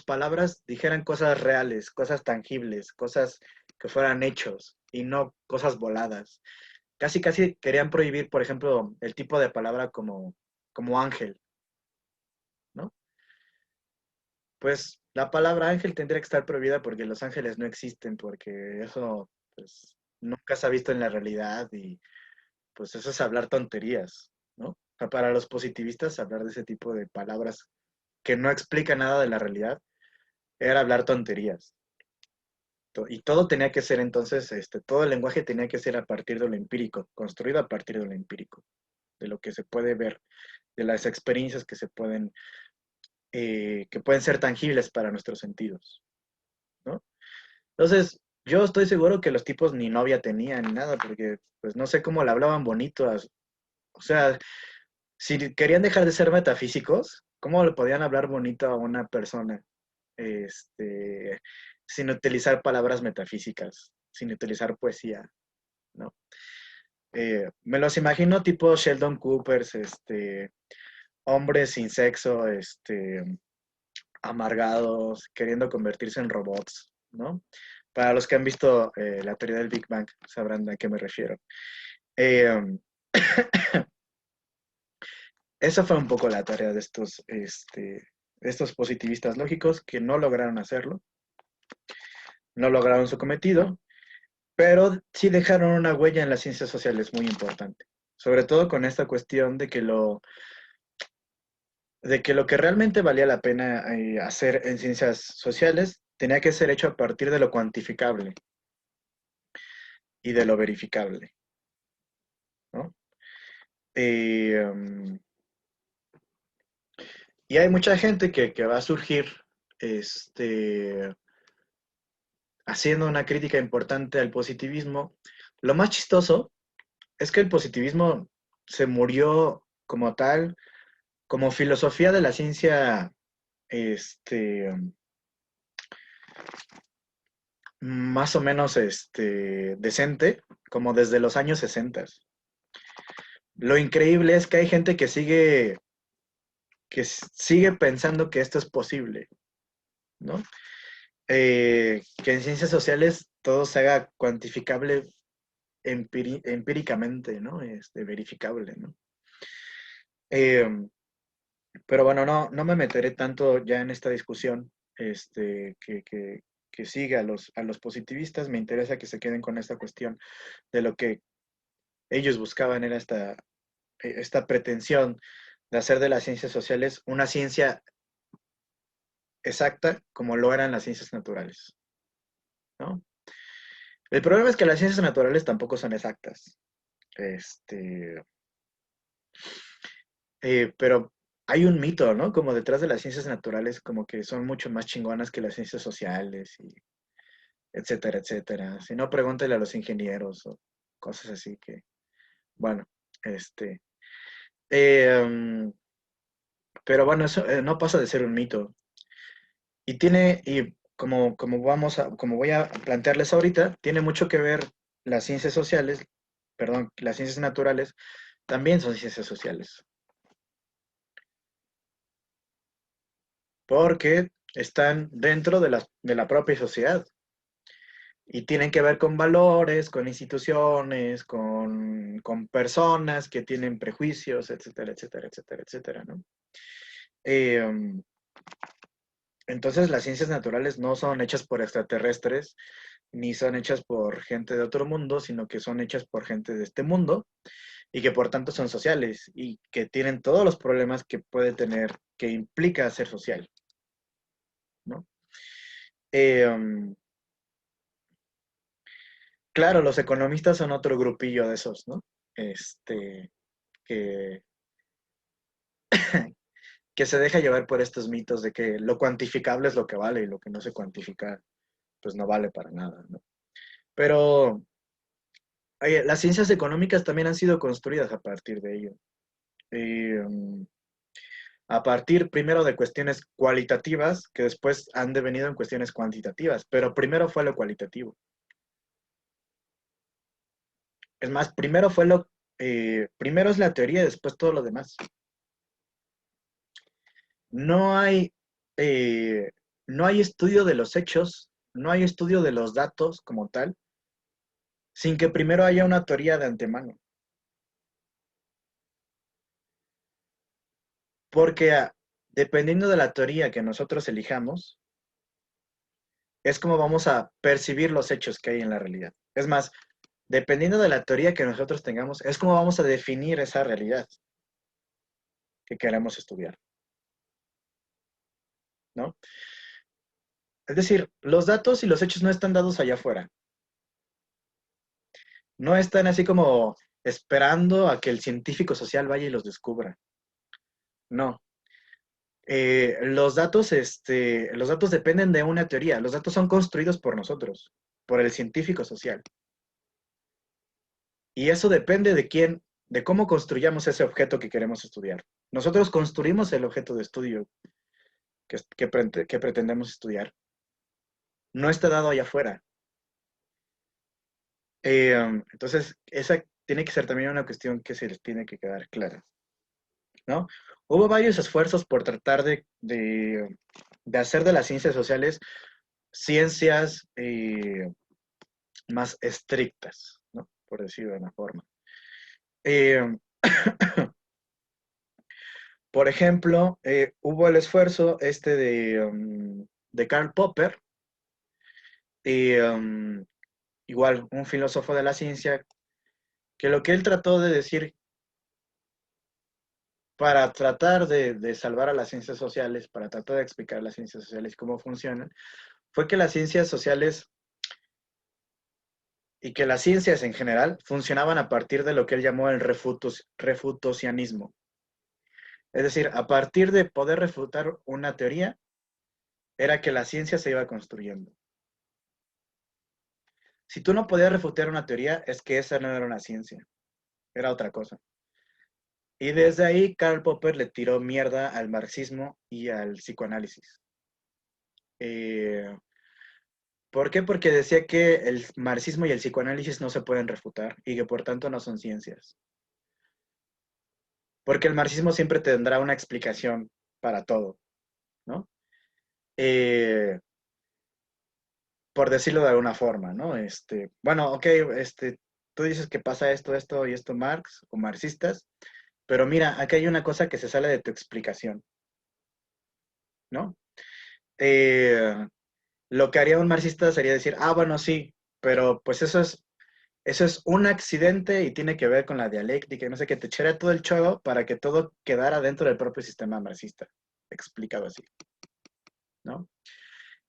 [SPEAKER 1] palabras dijeran cosas reales, cosas tangibles, cosas que fueran hechos y no cosas voladas. Casi querían prohibir, por ejemplo, el tipo de palabra como ángel, ¿no? Pues la palabra ángel tendría que estar prohibida porque los ángeles no existen, porque eso pues nunca se ha visto en la realidad y pues eso es hablar tonterías, ¿no? O sea, para los positivistas hablar de ese tipo de palabras que no explica nada de la realidad era hablar tonterías. Y todo tenía que ser entonces, todo el lenguaje tenía que ser a partir de lo empírico, construido a partir de lo empírico, de lo que se puede ver, de las experiencias que pueden ser tangibles para nuestros sentidos, ¿no? Entonces, yo estoy seguro que los tipos ni novia tenían ni nada, porque pues no sé cómo le hablaban bonito. O sea, si querían dejar de ser metafísicos, ¿cómo le podían hablar bonito a una persona? Sin utilizar palabras metafísicas, sin utilizar poesía, ¿no? Me los imagino tipo Sheldon Coopers, hombres sin sexo, amargados, queriendo convertirse en robots, ¿no? Para los que han visto la teoría del Big Bang, sabrán a qué me refiero. Esa fue un poco la tarea de estos estos positivistas lógicos que no lograron hacerlo, no lograron su cometido, pero sí dejaron una huella en las ciencias sociales muy importante, sobre todo con esta cuestión de que lo que realmente valía la pena hacer en ciencias sociales tenía que ser hecho a partir de lo cuantificable y de lo verificable, ¿no? Um, y hay mucha gente que va a surgir haciendo una crítica importante al positivismo. Lo más chistoso es que el positivismo se murió como tal, como filosofía de la ciencia, más o menos decente, como desde los años 60. Lo increíble es que hay gente que sigue pensando que esto es posible, ¿no? Que en ciencias sociales todo se haga cuantificable empíricamente, ¿no? Verificable, ¿no? Pero bueno, no me meteré tanto ya en esta discusión que sigue a los positivistas. Me interesa que se queden con esta cuestión de lo que ellos buscaban, era esta pretensión de hacer de las ciencias sociales una ciencia exacta como lo eran las ciencias naturales, ¿no? El problema es que las ciencias naturales tampoco son exactas. Pero hay un mito, ¿no? Como detrás de las ciencias naturales, como que son mucho más chingonas que las ciencias sociales, y etcétera, etcétera. Si no, pregúntale a los ingenieros o cosas así que, bueno, eh, pero bueno, eso no pasa de ser un mito. Y como voy a plantearles ahorita, tiene mucho que ver las ciencias sociales, perdón, las ciencias naturales también son ciencias sociales, porque están dentro de la propia sociedad y tienen que ver con valores, con instituciones, con personas que tienen prejuicios, etcétera, etcétera, etcétera, etcétera, ¿no? Eh, entonces, las ciencias naturales no son hechas por extraterrestres, ni son hechas por gente de otro mundo, sino que son hechas por gente de este mundo y que por tanto son sociales y que tienen todos los problemas que puede tener, que implica ser social, ¿no? Eh, claro, los economistas son otro grupillo de esos, ¿no? Que, que se deja llevar por estos mitos de que lo cuantificable es lo que vale y lo que no se cuantifica, pues no vale para nada, ¿no? Pero las ciencias económicas también han sido construidas a partir de ello. Eh, a partir primero de cuestiones cualitativas que después han devenido en cuestiones cuantitativas, pero primero fue lo cualitativo. Es más, primero es la teoría y después todo lo demás. No hay, eh, no hay estudio de los hechos, no hay estudio de los datos como tal, sin que primero haya una teoría de antemano. Porque dependiendo de la teoría que nosotros elijamos, es como vamos a percibir los hechos que hay en la realidad. Es más, dependiendo de la teoría que nosotros tengamos, es como vamos a definir esa realidad que queremos estudiar, ¿no? Es decir, los datos y los hechos no están dados allá afuera. No están así como esperando a que el científico social vaya y los descubra. No. Los datos dependen de una teoría. Los datos son construidos por nosotros, por el científico social. Y eso depende de cómo construyamos ese objeto que queremos estudiar. Nosotros construimos el objeto de estudio que pretendemos estudiar. No está dado allá afuera. Entonces, esa tiene que ser también una cuestión que se les tiene que quedar clara, ¿no? Hubo varios esfuerzos por tratar de hacer de las ciencias sociales ciencias más estrictas, ¿no? Por decirlo de una forma. Eh, Por ejemplo, hubo el esfuerzo de Karl Popper, y, igual un filósofo de la ciencia, que lo que él trató de decir para tratar de salvar a las ciencias sociales, para tratar de explicar las ciencias sociales cómo funcionan, fue que las ciencias sociales y que las ciencias en general funcionaban a partir de lo que él llamó el refutocianismo. Es decir, a partir de poder refutar una teoría, era que la ciencia se iba construyendo. Si tú no podías refutar una teoría, es que esa no era una ciencia, era otra cosa. Y desde ahí Karl Popper le tiró mierda al marxismo y al psicoanálisis. ¿Por qué? Porque decía que el marxismo y el psicoanálisis no se pueden refutar y que por tanto no son ciencias. Porque el marxismo siempre tendrá una explicación para todo, ¿no? Por decirlo de alguna forma, ¿no? Bueno, ok, tú dices que pasa esto, esto y esto Marx o marxistas, pero mira, aquí hay una cosa que se sale de tu explicación, ¿no? Lo que haría un marxista sería decir, ah, bueno, sí, pero pues eso es un accidente y tiene que ver con la dialéctica y no sé qué, te echaría todo el choro para que todo quedara dentro del propio sistema marxista, explicado así, ¿no?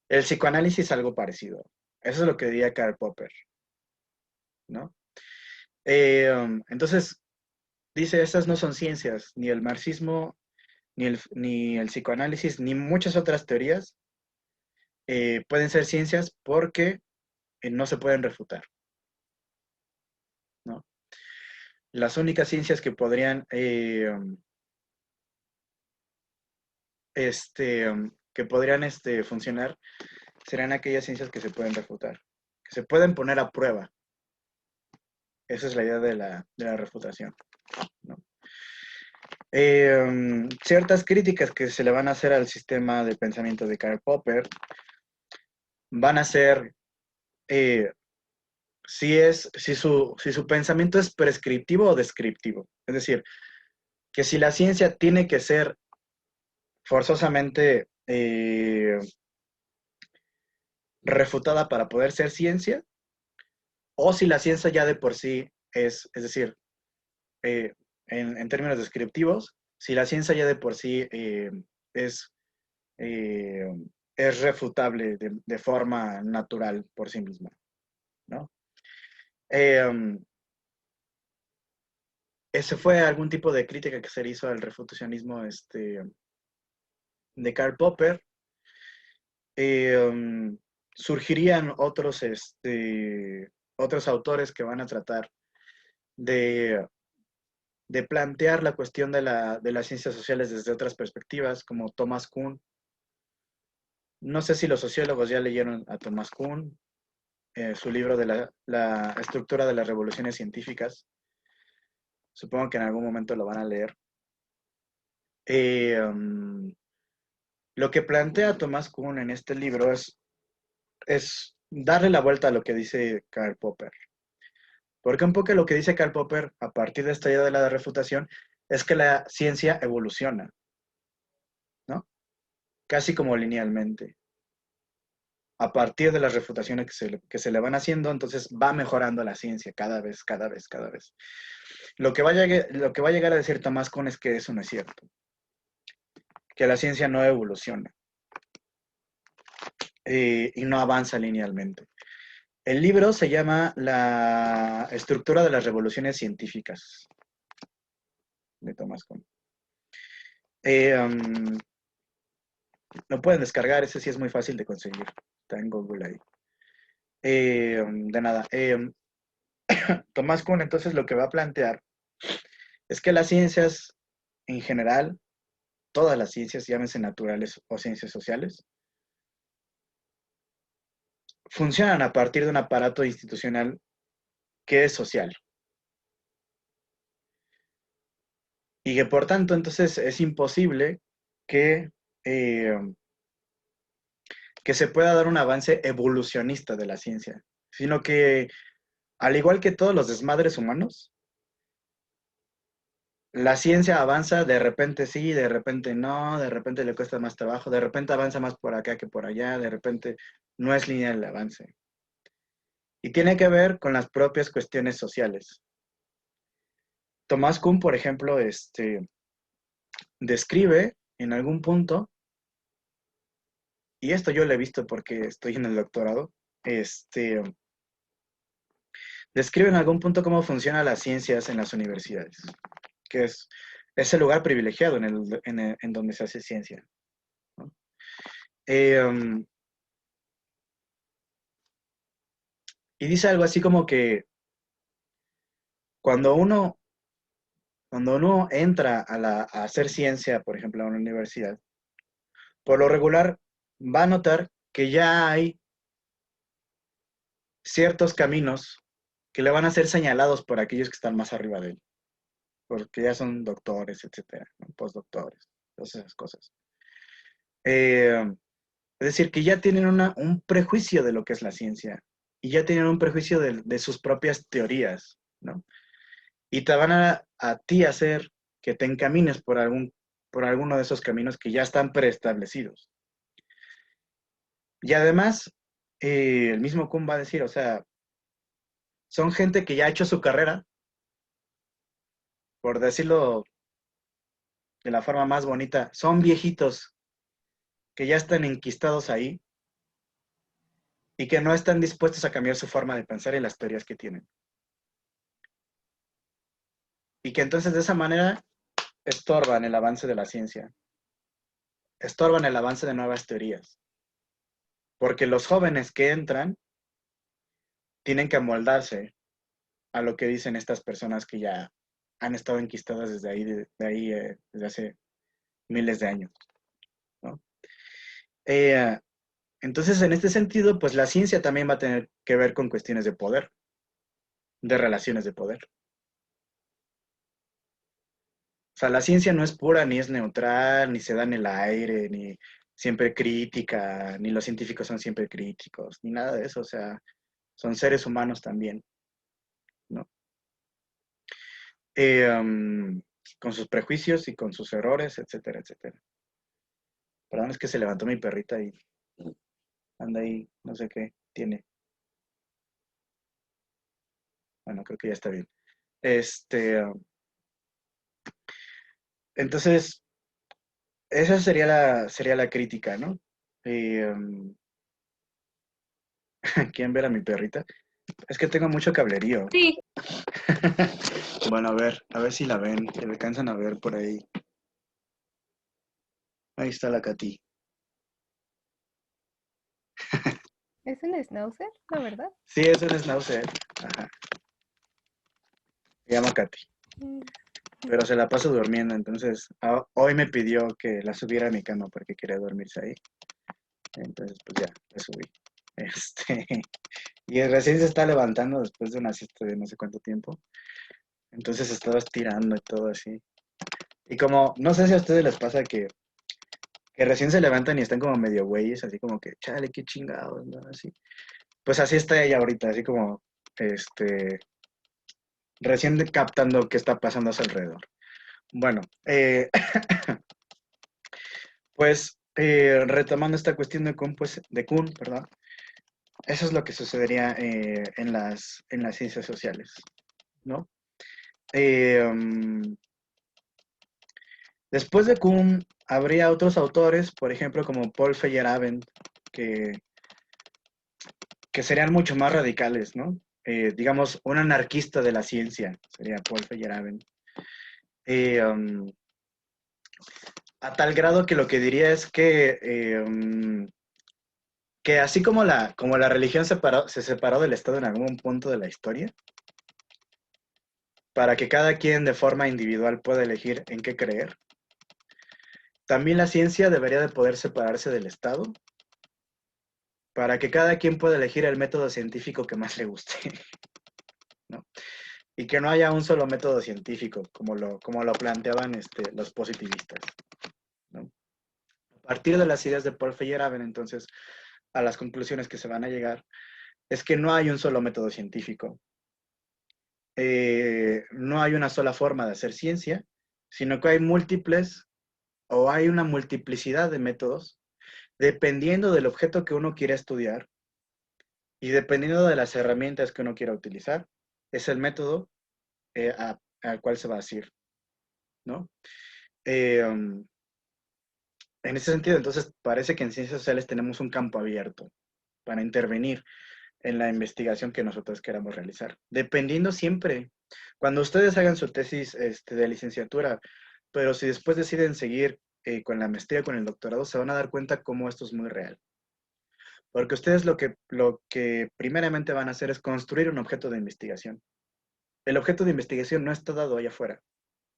[SPEAKER 1] El psicoanálisis es algo parecido. Eso es lo que diría Karl Popper, ¿no? Entonces, dice, estas no son ciencias, ni el marxismo, ni el psicoanálisis, ni muchas otras teorías pueden ser ciencias porque no se pueden refutar, ¿no? Las únicas ciencias que podrían, funcionar serían aquellas ciencias que se pueden refutar, que se pueden poner a prueba. Esa es la idea de la refutación, ¿no? Ciertas críticas que se le van a hacer al sistema de pensamiento de Karl Popper van a ser si su pensamiento es prescriptivo o descriptivo. Es decir, que si la ciencia tiene que ser forzosamente refutada para poder ser ciencia, o si la ciencia ya de por sí es decir, en términos descriptivos, si la ciencia ya de por sí es, eh, es refutable de forma natural por sí misma, ¿no? Ese fue algún tipo de crítica que se le hizo al refutacionismo de Karl Popper. Surgirían otros autores que van a tratar de plantear la cuestión de las ciencias sociales desde otras perspectivas, como Thomas Kuhn. No sé si los sociólogos ya leyeron a Thomas Kuhn, su libro de la estructura de las revoluciones científicas. Supongo que en algún momento lo van a leer. Lo que plantea Thomas Kuhn en este libro es darle la vuelta a lo que dice Karl Popper. Porque un poco lo que dice Karl Popper, a partir de esta idea de la refutación, es que la ciencia evoluciona, ¿no? Casi como linealmente. A partir de las refutaciones que se le van haciendo, entonces va mejorando la ciencia cada vez, cada vez, cada vez. Lo que va a llegar a decir Thomas Kuhn es que eso no es cierto. Que la ciencia no evoluciona. Y no avanza linealmente. El libro se llama La estructura de las revoluciones científicas, de Thomas Kuhn. Lo pueden descargar, ese sí es muy fácil de conseguir. Está en Google ahí. De nada. Thomas Kuhn entonces lo que va a plantear es que las ciencias en general, todas las ciencias, llámense naturales o ciencias sociales, funcionan a partir de un aparato institucional que es social. Y que por tanto entonces es imposible que se pueda dar un avance evolucionista de la ciencia, sino que, al igual que todos los desmadres humanos, la ciencia avanza, de repente sí, de repente no, de repente le cuesta más trabajo, de repente avanza más por acá que por allá, de repente no es lineal el avance. Y tiene que ver con las propias cuestiones sociales. Tomás Kuhn, por ejemplo, describe en algún punto, y esto yo lo he visto porque estoy en el doctorado, describe en algún punto cómo funcionan las ciencias en las universidades, que es el lugar privilegiado en donde se hace ciencia, ¿no? Y dice algo así como que cuando uno, cuando uno entra a hacer ciencia, por ejemplo, a una universidad, por lo regular va a notar que ya hay ciertos caminos que le van a ser señalados por aquellos que están más arriba de él, porque ya son doctores, etcétera, ¿no? Postdoctores, todas esas cosas. Es decir, que ya tienen un prejuicio de lo que es la ciencia y ya tienen un prejuicio de sus propias teorías, ¿no? Y te van a ti hacer que te encamines por alguno de esos caminos que ya están preestablecidos. Y además, el mismo Kuhn va a decir, o sea, son gente que ya ha hecho su carrera, por decirlo de la forma más bonita, son viejitos que ya están enquistados ahí y que no están dispuestos a cambiar su forma de pensar y las teorías que tienen. Y que entonces de esa manera estorban el avance de la ciencia, estorban el avance de nuevas teorías. Porque los jóvenes que entran tienen que amoldarse a lo que dicen estas personas que ya han estado enquistadas desde hace miles de años, ¿no? Entonces, en este sentido, pues la ciencia también va a tener que ver con cuestiones de poder, de relaciones de poder. O sea, la ciencia no es pura, ni es neutral, ni se da en el aire, ni siempre crítica, ni los científicos son siempre críticos, ni nada de eso. O sea, son seres humanos también, ¿no? Con sus prejuicios y con sus errores, etcétera, etcétera. Perdón, es que se levantó mi perrita y anda ahí, no sé qué tiene. Bueno, creo que ya está bien. Entonces, esa sería la crítica, ¿no? ¿Quieren ver a mi perrita? Es que tengo mucho cablerío.
[SPEAKER 4] Sí.
[SPEAKER 1] Bueno, a ver si la ven, que le alcanzan a ver por ahí. Ahí está la Katy.
[SPEAKER 6] ¿Es un schnauzer, la verdad?
[SPEAKER 1] Sí, es un schnauzer. Ajá. Se llama Katy.
[SPEAKER 6] Mm.
[SPEAKER 1] Pero se la paso durmiendo, entonces hoy me pidió que la subiera a mi cama porque quería dormirse ahí. Entonces, pues ya, la subí. Y recién se está levantando después de una siesta de no sé cuánto tiempo. Entonces estaba estirando y todo así. Y como, no sé si a ustedes les pasa que recién se levantan y están como medio güeyes, así como que, chale, qué chingados, ¿no? Así. Pues así está ella ahorita, así como, recién captando qué está pasando a su alrededor. Bueno, pues retomando esta cuestión de Kuhn, perdón, eso es lo que sucedería en las ciencias sociales, ¿no? Después de Kuhn, habría otros autores, por ejemplo, como Paul Feyerabend, que serían mucho más radicales, ¿no? Digamos, un anarquista de la ciencia sería Paul Feyerabend. A tal grado que lo que diría es que así como la religión se separó del Estado en algún punto de la historia, para que cada quien de forma individual pueda elegir en qué creer, también la ciencia debería de poder separarse del Estado para que cada quien pueda elegir el método científico que más le guste, ¿no? Y que no haya un solo método científico, como lo planteaban los positivistas, ¿no? A partir de las ideas de Paul Feyerabend, entonces, a las conclusiones que se van a llegar, es que no hay un solo método científico. No hay una sola forma de hacer ciencia, sino que hay múltiples o hay una multiplicidad de métodos dependiendo del objeto que uno quiera estudiar y dependiendo de las herramientas que uno quiera utilizar, es el método al cual se va a asir, ¿no? En ese sentido, entonces, parece que en ciencias sociales tenemos un campo abierto para intervenir en la investigación que nosotros queramos realizar. Dependiendo siempre, cuando ustedes hagan su tesis de licenciatura, pero si después deciden seguir con la maestría, con el doctorado, se van a dar cuenta cómo esto es muy real. Porque ustedes lo que primeramente van a hacer es construir un objeto de investigación. El objeto de investigación no está dado allá afuera,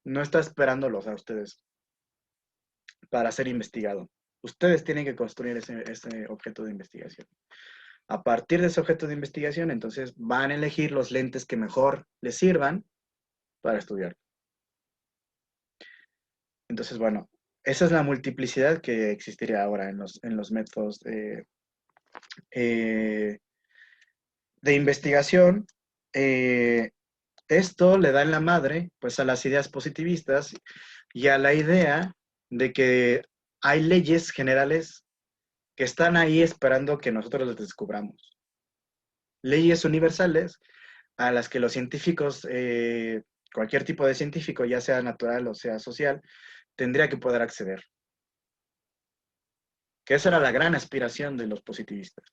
[SPEAKER 1] no está esperándolos a ustedes para ser investigado. Ustedes tienen que construir ese objeto de investigación. A partir de ese objeto de investigación, entonces van a elegir los lentes que mejor les sirvan para estudiar. Entonces, bueno, esa es la multiplicidad que existiría ahora en los métodos de investigación. Esto le da en la madre, pues, a las ideas positivistas y a la idea de que hay leyes generales que están ahí esperando que nosotros las descubramos. Leyes universales a las que los científicos, cualquier tipo de científico, ya sea natural o sea social, tendría que poder acceder. Que esa era la gran aspiración de los positivistas,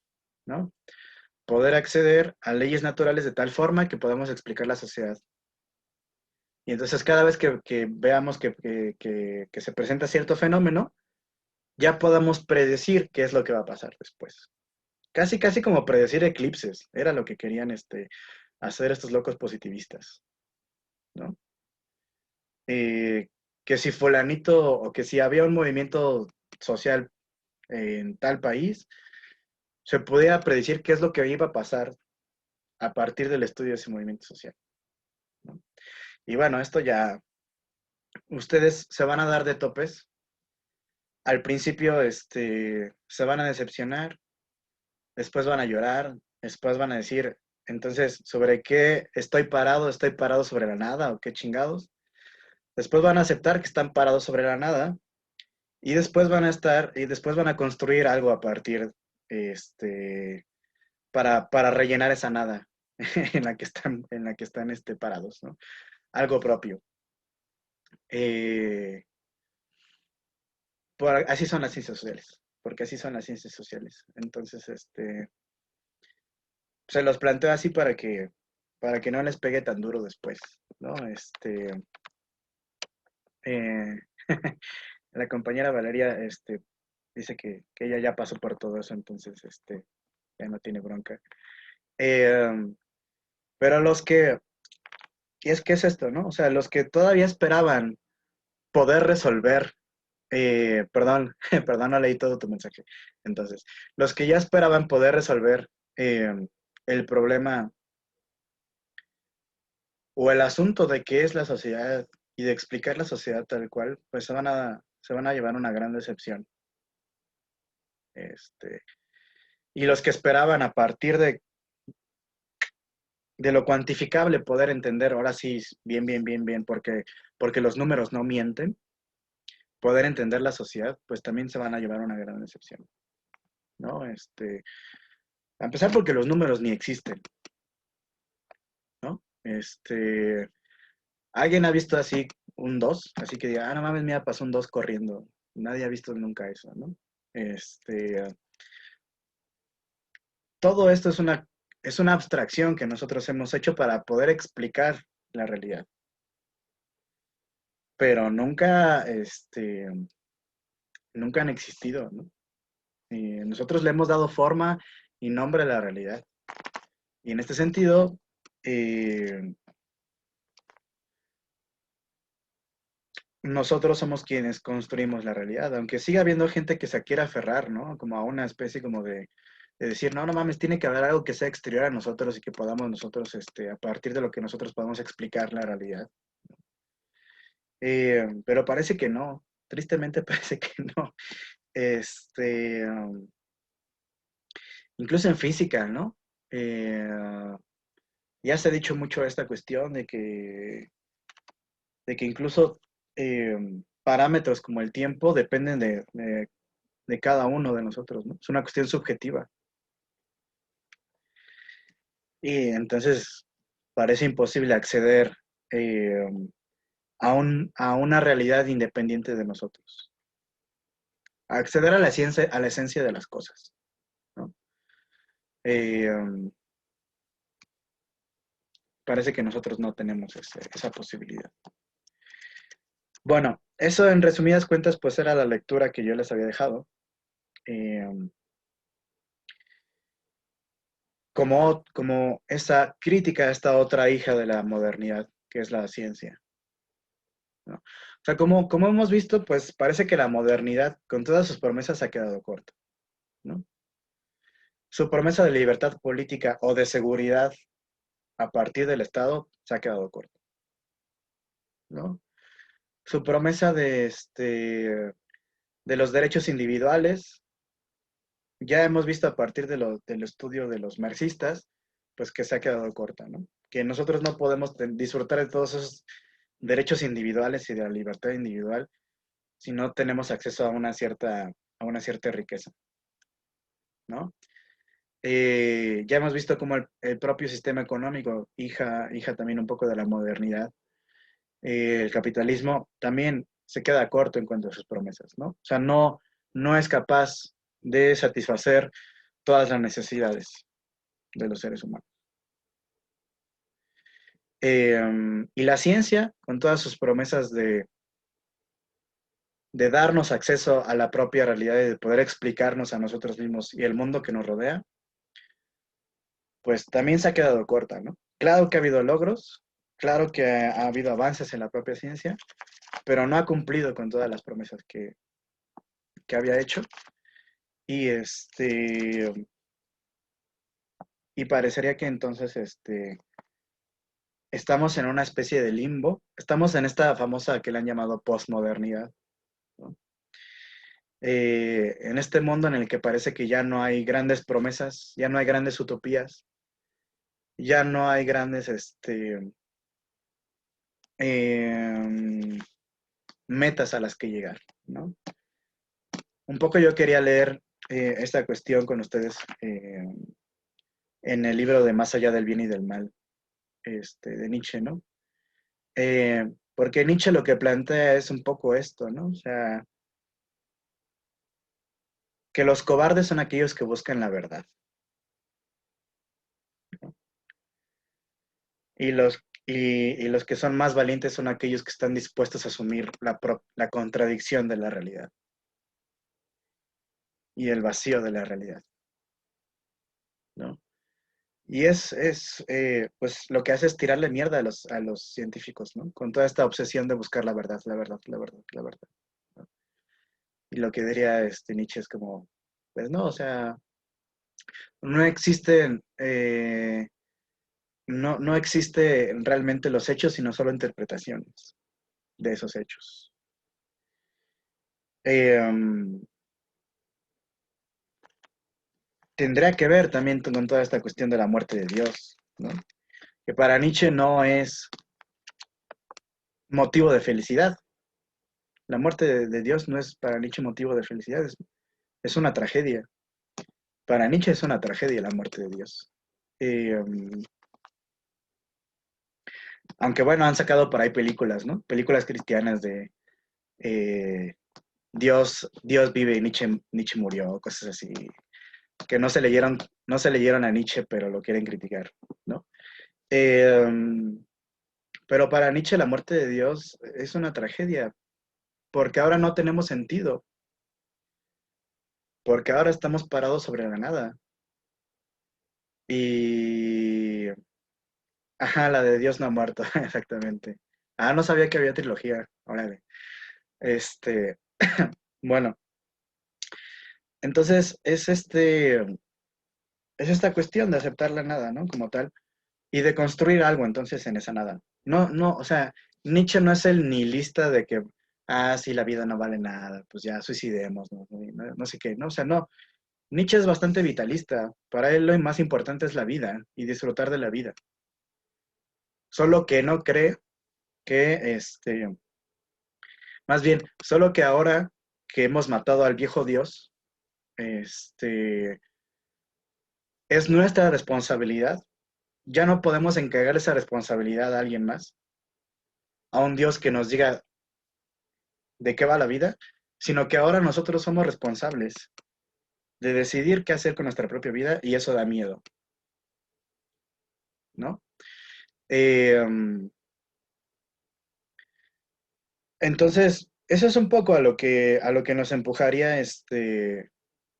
[SPEAKER 1] ¿no? Poder acceder a leyes naturales de tal forma que podamos explicar la sociedad. Y entonces cada vez que veamos que se presenta cierto fenómeno, ya podamos predecir qué es lo que va a pasar después. Casi como predecir eclipses, era lo que querían hacer estos locos positivistas, ¿no? Que si fulanito, o que si había un movimiento social en tal país, se podía predecir qué es lo que iba a pasar a partir del estudio de ese movimiento social, ¿no? Y bueno, esto ya, ustedes se van a dar de topes. Al principio se van a decepcionar, después van a llorar, después van a decir, entonces, ¿sobre qué estoy parado? ¿Estoy parado sobre la nada o qué chingados? Después van a aceptar que están parados sobre la nada y después van a construir algo a partir, para rellenar esa nada en la que están parados, ¿no? Algo propio. Así son las ciencias sociales, porque así son las ciencias sociales. Entonces, se los planteo así para que no les pegue tan duro después, ¿no? Eh, la compañera Valeria, dice que ella ya pasó por todo eso, entonces, ya no tiene bronca. Pero y es que es esto, ¿no? O sea, los que todavía esperaban poder resolver, perdón, perdón, no leí todo tu mensaje. Entonces, los que ya esperaban poder resolver el problema o el asunto de qué es la sociedad y de explicar la sociedad tal cual, pues se van a llevar una gran decepción. Y los que esperaban a partir de lo cuantificable poder entender, ahora sí, bien, porque los números no mienten, poder entender la sociedad, pues también se van a llevar una gran decepción, ¿no? A empezar porque los números ni existen, ¿no? ¿Alguien ha visto así un 2? Así que diga, no mames, mira, pasó un 2 corriendo. Nadie ha visto nunca eso, ¿no? Todo esto es una abstracción que nosotros hemos hecho para poder explicar la realidad. Pero nunca han existido, ¿no? Y nosotros le hemos dado forma y nombre a la realidad. Y en este sentido, nosotros somos quienes construimos la realidad, aunque siga habiendo gente que se quiera aferrar, ¿no? Como a una especie como de decir, no mames, tiene que haber algo que sea exterior a nosotros y que podamos nosotros, a partir de lo que nosotros podamos explicar la realidad. Pero parece que no, tristemente parece que no. Incluso en física, ¿no? Ya se ha dicho mucho esta cuestión de que incluso eh, parámetros como el tiempo dependen de cada uno de nosotros, ¿no? Es una cuestión subjetiva. Y entonces parece imposible acceder eh, a una realidad independiente de nosotros. Acceder a la esencia de las cosas, ¿no? Eh, Parece que nosotros no tenemos esa posibilidad. Bueno, eso en resumidas cuentas, pues era la lectura que yo les había dejado. Eh, como esa crítica a esta otra hija de la modernidad, que es la ciencia, ¿no? O sea, como hemos visto, pues parece que la modernidad, con todas sus promesas, ha quedado corta, ¿no? Su promesa de libertad política o de seguridad a partir del Estado se ha quedado corta, ¿no? Su promesa de los derechos individuales, ya hemos visto a partir del estudio de los marxistas, pues que se ha quedado corta, ¿no? Que nosotros no podemos disfrutar de todos esos derechos individuales y de la libertad individual si no tenemos acceso a una cierta riqueza, ¿no? Ya hemos visto cómo el propio sistema económico, hija también un poco de la modernidad, el capitalismo también se queda corto en cuanto a sus promesas, ¿no? O sea, no es capaz de satisfacer todas las necesidades de los seres humanos. Y la ciencia, con todas sus promesas de darnos acceso a la propia realidad y de poder explicarnos a nosotros mismos y el mundo que nos rodea, pues también se ha quedado corta, ¿no? Claro que ha habido logros, claro que ha habido avances en la propia ciencia, pero no ha cumplido con todas las promesas que había hecho. Y y parecería que entonces estamos en una especie de limbo, estamos en esta famosa que le han llamado posmodernidad, ¿no? En este mundo en el que parece que ya no hay grandes promesas, ya no hay grandes utopías, ya no hay grandes em, metas a las que llegar, ¿no? Un poco yo quería leer esta cuestión con ustedes en el libro de Más allá del bien y del mal, de Nietzsche, ¿no? Porque Nietzsche lo que plantea es un poco esto, ¿no? O sea, que los cobardes son aquellos que buscan la verdad, ¿no? Y los que son más valientes son aquellos que están dispuestos a asumir la contradicción de la realidad y el vacío de la realidad, ¿no? Y pues lo que hace es tirarle mierda a los científicos, ¿no? Con toda esta obsesión de buscar la verdad, la verdad, la verdad, la verdad, ¿no? Y lo que diría Nietzsche es como, pues no, o sea, no existen, no existen realmente los hechos, sino solo interpretaciones de esos hechos. Tendría que ver también con toda esta cuestión de la muerte de Dios, ¿no? Que para Nietzsche no es motivo de felicidad. La muerte de Dios no es para Nietzsche motivo de felicidad, es una tragedia. Para Nietzsche es una tragedia la muerte de Dios. Aunque bueno, han sacado por ahí películas, ¿no? Películas cristianas de Dios vive y Nietzsche murió, cosas así, que no se leyeron a Nietzsche, pero lo quieren criticar, ¿no? Pero para Nietzsche la muerte de Dios es una tragedia, porque ahora no tenemos sentido, porque ahora estamos parados sobre la nada. Y... Ajá, la de Dios no ha muerto, exactamente. Ah, no sabía que había trilogía, órale. Este, bueno, entonces es esta cuestión de aceptar la nada, ¿no? Como tal, y de construir algo entonces en esa nada. No, o sea, Nietzsche no es el nihilista de que, sí, la vida no vale nada, pues ya suicidemos, no sé qué, ¿no? O sea, no. Nietzsche es bastante vitalista. Para él lo más importante es la vida y disfrutar de la vida. Solo que no cree que Más bien, solo que ahora que hemos matado al viejo Dios, es nuestra responsabilidad. Ya no podemos encargar esa responsabilidad a alguien más, a un Dios que nos diga de qué va la vida, sino que ahora nosotros somos responsables de decidir qué hacer con nuestra propia vida y eso da miedo, ¿no? Entonces, eso es un poco a lo que nos empujaría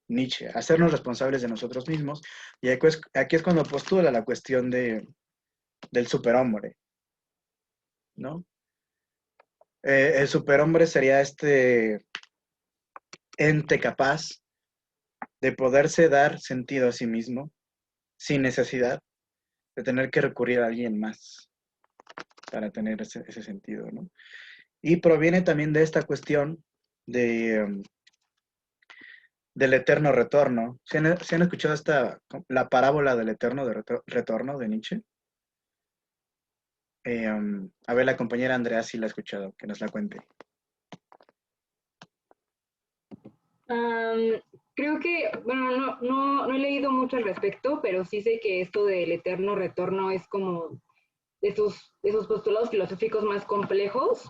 [SPEAKER 1] Nietzsche, a hacernos responsables de nosotros mismos. Y aquí es cuando postula la cuestión del superhombre, ¿no? El superhombre sería este ente capaz de poderse dar sentido a sí mismo sin necesidad de tener que recurrir a alguien más para tener ese sentido, ¿no? Y proviene también de esta cuestión de, del eterno retorno. ¿Se han escuchado la parábola del eterno retorno de Nietzsche? A ver, la compañera Andrea sí la ha escuchado, que nos la cuente.
[SPEAKER 7] Creo que, bueno, no he leído mucho al respecto, pero sí sé que esto del eterno retorno es como de sus postulados filosóficos más complejos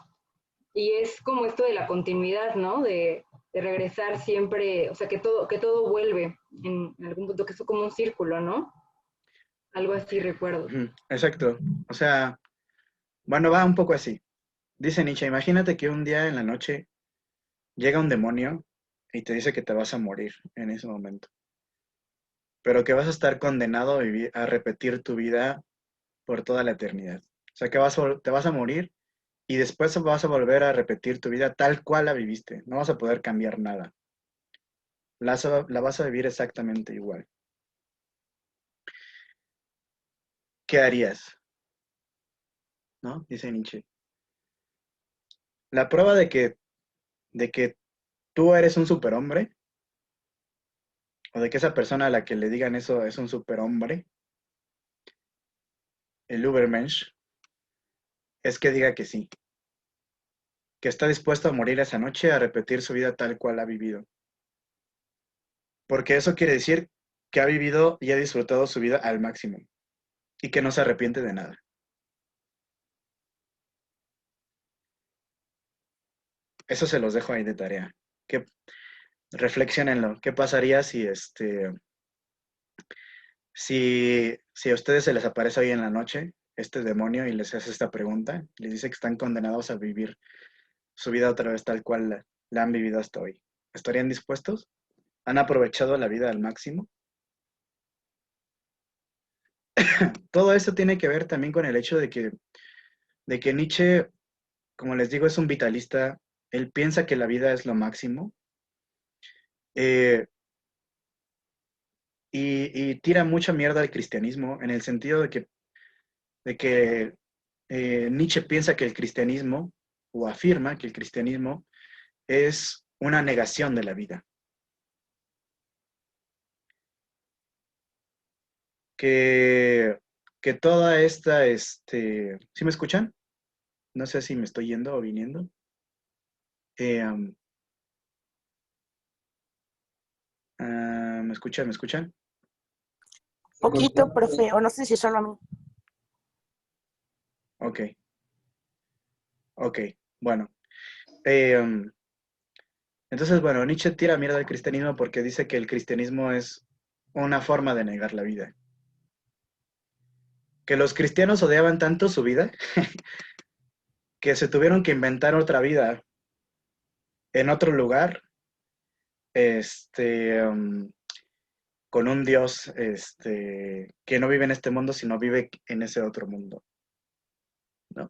[SPEAKER 7] y es como esto de la continuidad, ¿no? De regresar siempre, o sea, que todo vuelve en algún punto, que es como un círculo, ¿no? Algo así recuerdo.
[SPEAKER 1] Exacto. O sea, bueno, va un poco así. Dice Nietzsche, imagínate que un día en la noche llega un demonio y te dice que te vas a morir en ese momento, pero que vas a estar condenado a repetir tu vida por toda la eternidad. O sea, que te vas a morir y después vas a volver a repetir tu vida tal cual la viviste. No vas a poder cambiar nada. La vas a vivir exactamente igual. ¿Qué harías? ¿No? Dice Nietzsche. La prueba de que tú eres un superhombre, o de que esa persona a la que le digan eso es un superhombre, el Übermensch, es que diga que sí, que está dispuesto a morir esa noche a repetir su vida tal cual ha vivido. Porque eso quiere decir que ha vivido y ha disfrutado su vida al máximo y que no se arrepiente de nada. Eso se los dejo ahí de tarea. Que reflexionenlo. ¿Qué pasaría si a ustedes se les aparece hoy en la noche este demonio y les hace esta pregunta? Les dice que están condenados a vivir su vida otra vez tal cual la han vivido hasta hoy. ¿Estarían dispuestos? ¿Han aprovechado la vida al máximo? Todo esto tiene que ver también con el hecho de que Nietzsche, como les digo, es un vitalista. Él piensa que la vida es lo máximo. Y tira mucha mierda al cristianismo en el sentido de que Nietzsche piensa que el cristianismo, o afirma que el cristianismo es una negación de la vida. Que toda ¿sí me escuchan? No sé si me estoy yendo o viniendo. ¿Me escuchan? ¿Me escuchan?
[SPEAKER 3] Poquito, profe, o no sé si solo a mí.
[SPEAKER 1] Ok, bueno. Entonces, bueno, Nietzsche tira mierda al cristianismo porque dice que el cristianismo es una forma de negar la vida. Que los cristianos odiaban tanto su vida que se tuvieron que inventar otra vida en otro lugar, con un Dios que no vive en este mundo, sino vive en ese otro mundo, ¿no?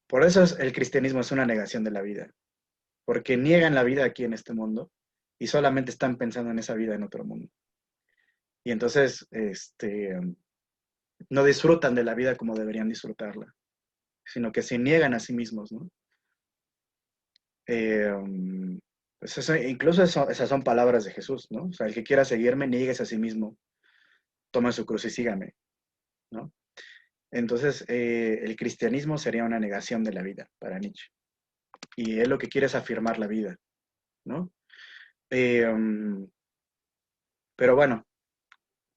[SPEAKER 1] Por eso el cristianismo es una negación de la vida, porque niegan la vida aquí en este mundo y solamente están pensando en esa vida en otro mundo. Y entonces, no disfrutan de la vida como deberían disfrutarla, sino que se niegan a sí mismos, ¿no? Pues incluso esas son palabras de Jesús, ¿no? O sea, el que quiera seguirme, niegues a sí mismo, toma su cruz y sígame, ¿no? Entonces, el cristianismo sería una negación de la vida para Nietzsche. y él lo que quiere es afirmar la vida, ¿no? Eh, um, pero bueno,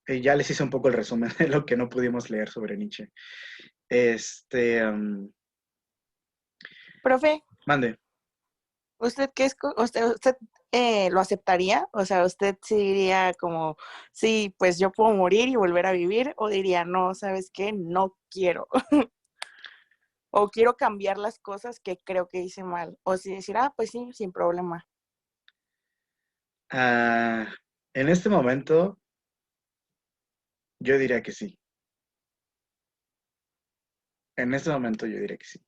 [SPEAKER 1] ya les hice un poco el resumen de lo que no pudimos leer sobre Nietzsche.
[SPEAKER 3] Profe,
[SPEAKER 1] Mande.
[SPEAKER 3] ¿usted qué es? ¿Usted lo aceptaría? O sea, ¿usted sí diría como, sí, pues yo puedo morir y volver a vivir? ¿O diría, no, ¿sabes qué? No quiero. O quiero cambiar las cosas que creo que hice mal. O si decir, pues sí, sin problema.
[SPEAKER 1] Ah, en este momento, yo diría que sí. En este momento, yo diría que sí.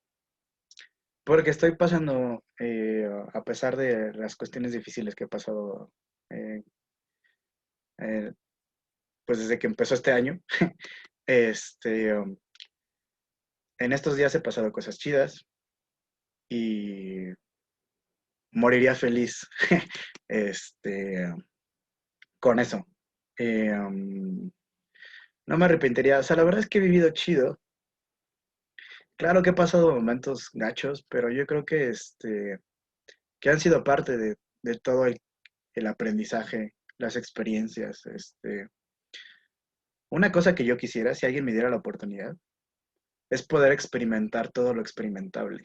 [SPEAKER 1] Porque estoy pasando, a pesar de las cuestiones difíciles que he pasado, eh, eh, pues desde que empezó este año, este, um, en estos días he pasado cosas chidas y moriría feliz, este, con eso. No me arrepentiría, o sea, la verdad es que he vivido chido. Claro que he pasado momentos gachos, pero yo creo que han sido parte de todo el aprendizaje, las experiencias. Una cosa que yo quisiera, si alguien me diera la oportunidad, es poder experimentar todo lo experimentable.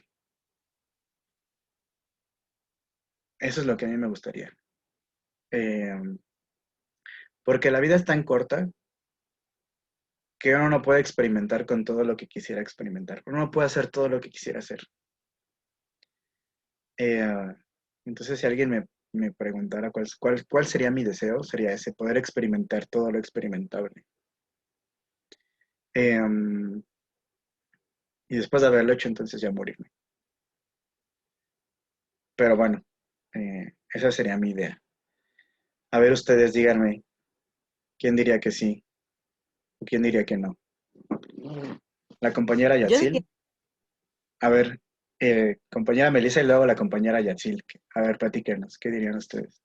[SPEAKER 1] Eso es lo que a mí me gustaría. Eh, Porque la vida es tan corta que uno no puede experimentar con todo lo que quisiera experimentar. Uno no puede hacer todo lo que quisiera hacer. Eh, entonces, si alguien me preguntara cuál sería mi deseo, sería ese, poder experimentar todo lo experimentable. Eh, y después de haberlo hecho, entonces ya morirme. Pero bueno, esa sería mi idea. A ver, ustedes díganme, ¿quién diría que sí o quién diría que no? La compañera
[SPEAKER 3] Yo diría,
[SPEAKER 1] Yatsil. A ver, compañera Melissa y luego la compañera Yatsil. A ver, platíquenos, ¿qué dirían ustedes?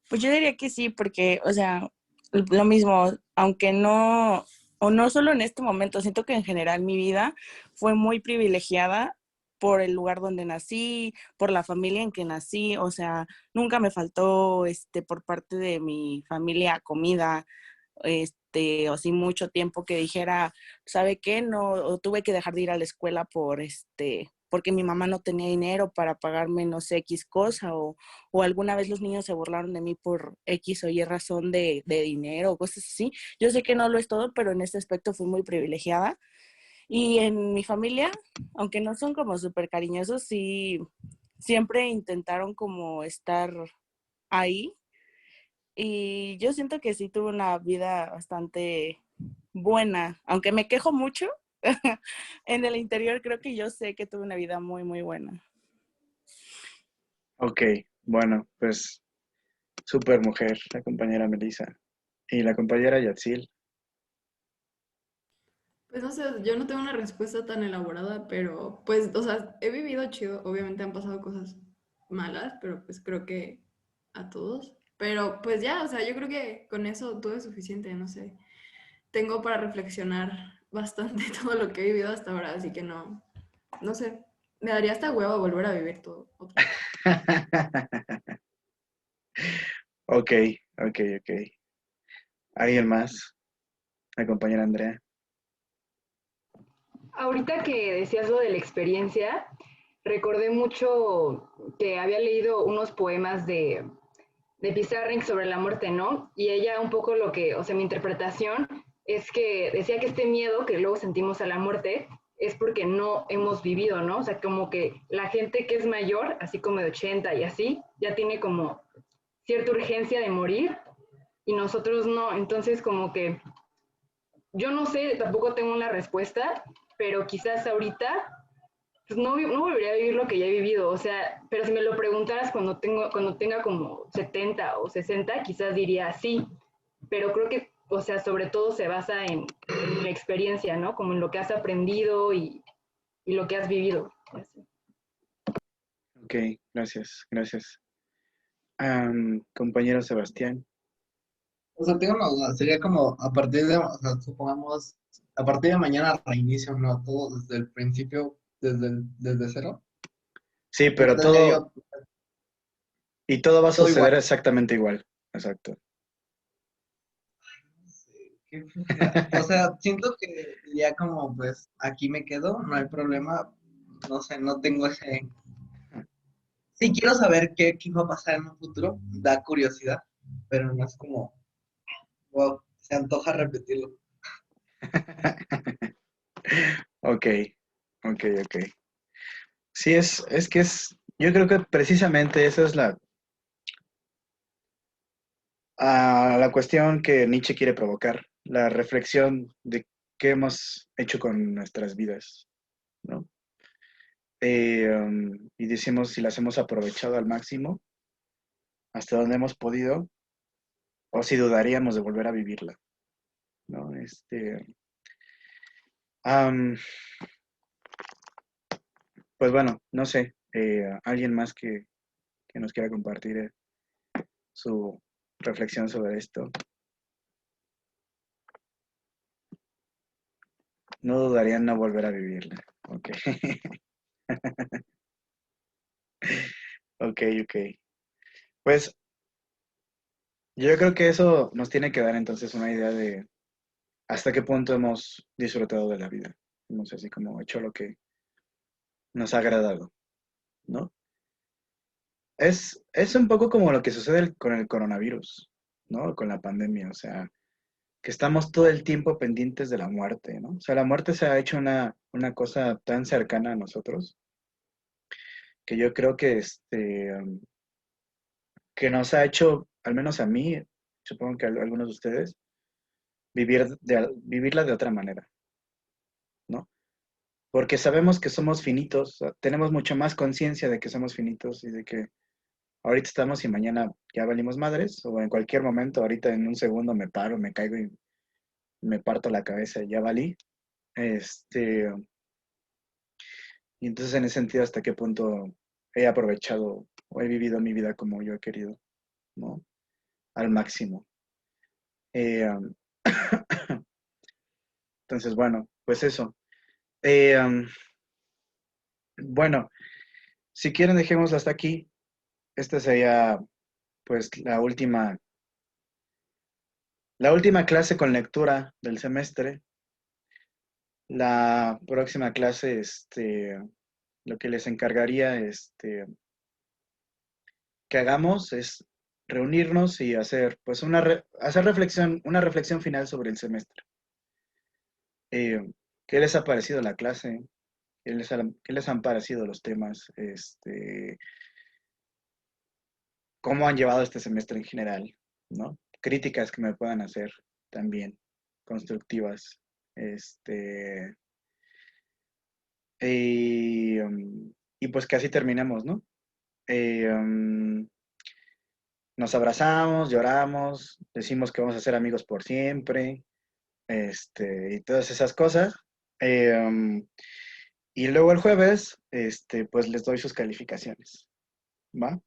[SPEAKER 3] pues yo diría que sí, porque, o sea, lo mismo, aunque no, o no solo en este momento, siento que en general mi vida fue muy privilegiada por el lugar donde nací, por la familia en que nací, o sea, nunca me faltó, por parte de mi familia comida, o sí mucho tiempo que dijera, ¿sabe qué? No, o tuve que dejar de ir a la escuela porque mi mamá no tenía dinero para pagarme, no sé, X cosa, o alguna vez los niños se burlaron de mí por X o Y razón de dinero o cosas así. Yo sé que no lo es todo, pero en este aspecto fui muy privilegiada. Y en mi familia, aunque no son como súper cariñosos, sí, siempre intentaron como estar ahí. Y yo siento que sí tuve una vida bastante buena, aunque me quejo mucho. En el interior creo que yo sé que tuve una vida muy, muy buena.
[SPEAKER 1] Ok, bueno, pues súper mujer, la compañera Melissa. Y la compañera Yatsil.
[SPEAKER 5] Pues no sé, yo no tengo una respuesta tan elaborada, pero pues, o sea, he vivido chido, obviamente han pasado cosas malas, pero pues creo que a todos. Pero pues ya, o sea, yo creo que con eso todo es suficiente, no sé. Tengo para reflexionar bastante todo lo que he vivido hasta ahora, así que no, no sé, me daría hasta huevo volver a vivir todo otra vez.
[SPEAKER 1] Ok, ok. ¿Alguien más? La compañera Andrea.
[SPEAKER 7] Ahorita que decías lo de la experiencia, recordé mucho que había leído unos poemas de Pizarnik sobre la muerte, ¿no? Y ella un poco lo que, o sea, mi interpretación es que decía que este miedo que luego sentimos a la muerte es porque no hemos vivido, ¿no? O sea, como que la gente que es mayor, así como de 80 y así, ya tiene como cierta urgencia de morir y nosotros no. Entonces, como que yo no sé, tampoco tengo una respuesta, pero quizás ahorita pues no volvería a vivir lo que ya he vivido, o sea, pero si me lo preguntaras cuando tenga como 70 o 60, quizás diría sí, pero creo que, o sea, sobre todo se basa en la experiencia, ¿no? Como en lo que has aprendido y lo que has vivido. Así.
[SPEAKER 1] Ok, gracias. Compañero Sebastián.
[SPEAKER 8] O sea, tengo una duda, sería como a partir de, o sea, supongamos, a partir de mañana reinicio, ¿no? Todo desde el principio desde cero.
[SPEAKER 1] Sí, pero
[SPEAKER 8] Entonces,
[SPEAKER 1] todo, y todo va a
[SPEAKER 8] todo
[SPEAKER 1] suceder
[SPEAKER 8] igual.
[SPEAKER 1] exactamente igual. Exacto.
[SPEAKER 8] Qué flojera. O sea, siento que ya como pues aquí me quedo, no hay problema. No sé, no tengo ese. Sí, quiero saber qué va a pasar en un futuro, da curiosidad, pero no es como, wow, se antoja repetirlo.
[SPEAKER 1] Ok, ok. Sí, es que yo creo que precisamente esa es la cuestión que Nietzsche quiere provocar, la reflexión de qué hemos hecho con nuestras vidas, ¿no? Y decimos si las hemos aprovechado al máximo, hasta donde hemos podido, o si dudaríamos de volver a vivirla, ¿no? Am, pues bueno, no sé, alguien más que nos quiera compartir su reflexión sobre esto. No dudaría en no volver a vivirla. Ok. Ok. Pues yo creo que eso nos tiene que dar entonces una idea de hasta qué punto hemos disfrutado de la vida. Hemos así como hecho lo que nos ha agradado, ¿no? Es un poco como lo que sucede con el coronavirus, ¿no? Con la pandemia, o sea, que estamos todo el tiempo pendientes de la muerte, ¿no? O sea, la muerte se ha hecho una cosa tan cercana a nosotros que yo creo que que nos ha hecho, al menos a mí, supongo que a algunos de ustedes, vivirla de otra manera, ¿no? Porque sabemos que somos finitos, o sea, tenemos mucho más conciencia de que somos finitos y de que ahorita estamos y mañana ya valimos madres, o en cualquier momento, ahorita en un segundo me paro, me caigo y me parto la cabeza y ya valí. Este, y entonces en ese sentido, ¿hasta qué punto he aprovechado o he vivido mi vida como yo he querido, ¿no? Al máximo. Eh, um, entonces, bueno, pues eso. Eh, um, bueno, si quieren dejémoslo hasta aquí. Esta sería pues la última clase con lectura del semestre. La próxima clase, lo que les encargaría, que hagamos es reunirnos y hacer, pues, una reflexión final sobre el semestre. ¿Qué les ha parecido la clase? ¿Qué les han parecido los temas? ¿Cómo han llevado este semestre en general? ¿No? Críticas que me puedan hacer también, constructivas. Este, y pues casi terminamos, ¿no? Eh, um, Nos abrazamos, lloramos, decimos que vamos a ser amigos por siempre, y todas esas cosas. Eh, um, y luego el jueves, pues les doy sus calificaciones, ¿va?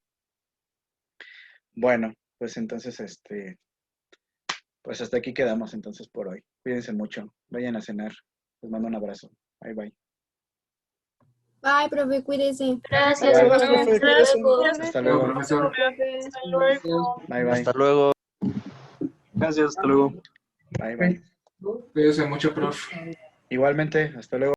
[SPEAKER 1] Bueno, pues entonces, pues hasta aquí quedamos entonces por hoy. Cuídense mucho, vayan a cenar. Les mando un abrazo. Bye, bye.
[SPEAKER 9] Bye, profe, cuídese.
[SPEAKER 10] Gracias,
[SPEAKER 1] Bye,
[SPEAKER 10] profe.
[SPEAKER 1] profe, cuídese.
[SPEAKER 10] Gracias.
[SPEAKER 1] Hasta
[SPEAKER 10] Luego,
[SPEAKER 1] luego.
[SPEAKER 10] profesor.
[SPEAKER 7] Hasta luego.
[SPEAKER 1] Bye, bye.
[SPEAKER 10] Hasta luego. Gracias, hasta luego.
[SPEAKER 1] Bye, bye.
[SPEAKER 10] Cuídese mucho, profe.
[SPEAKER 1] Igualmente, hasta luego.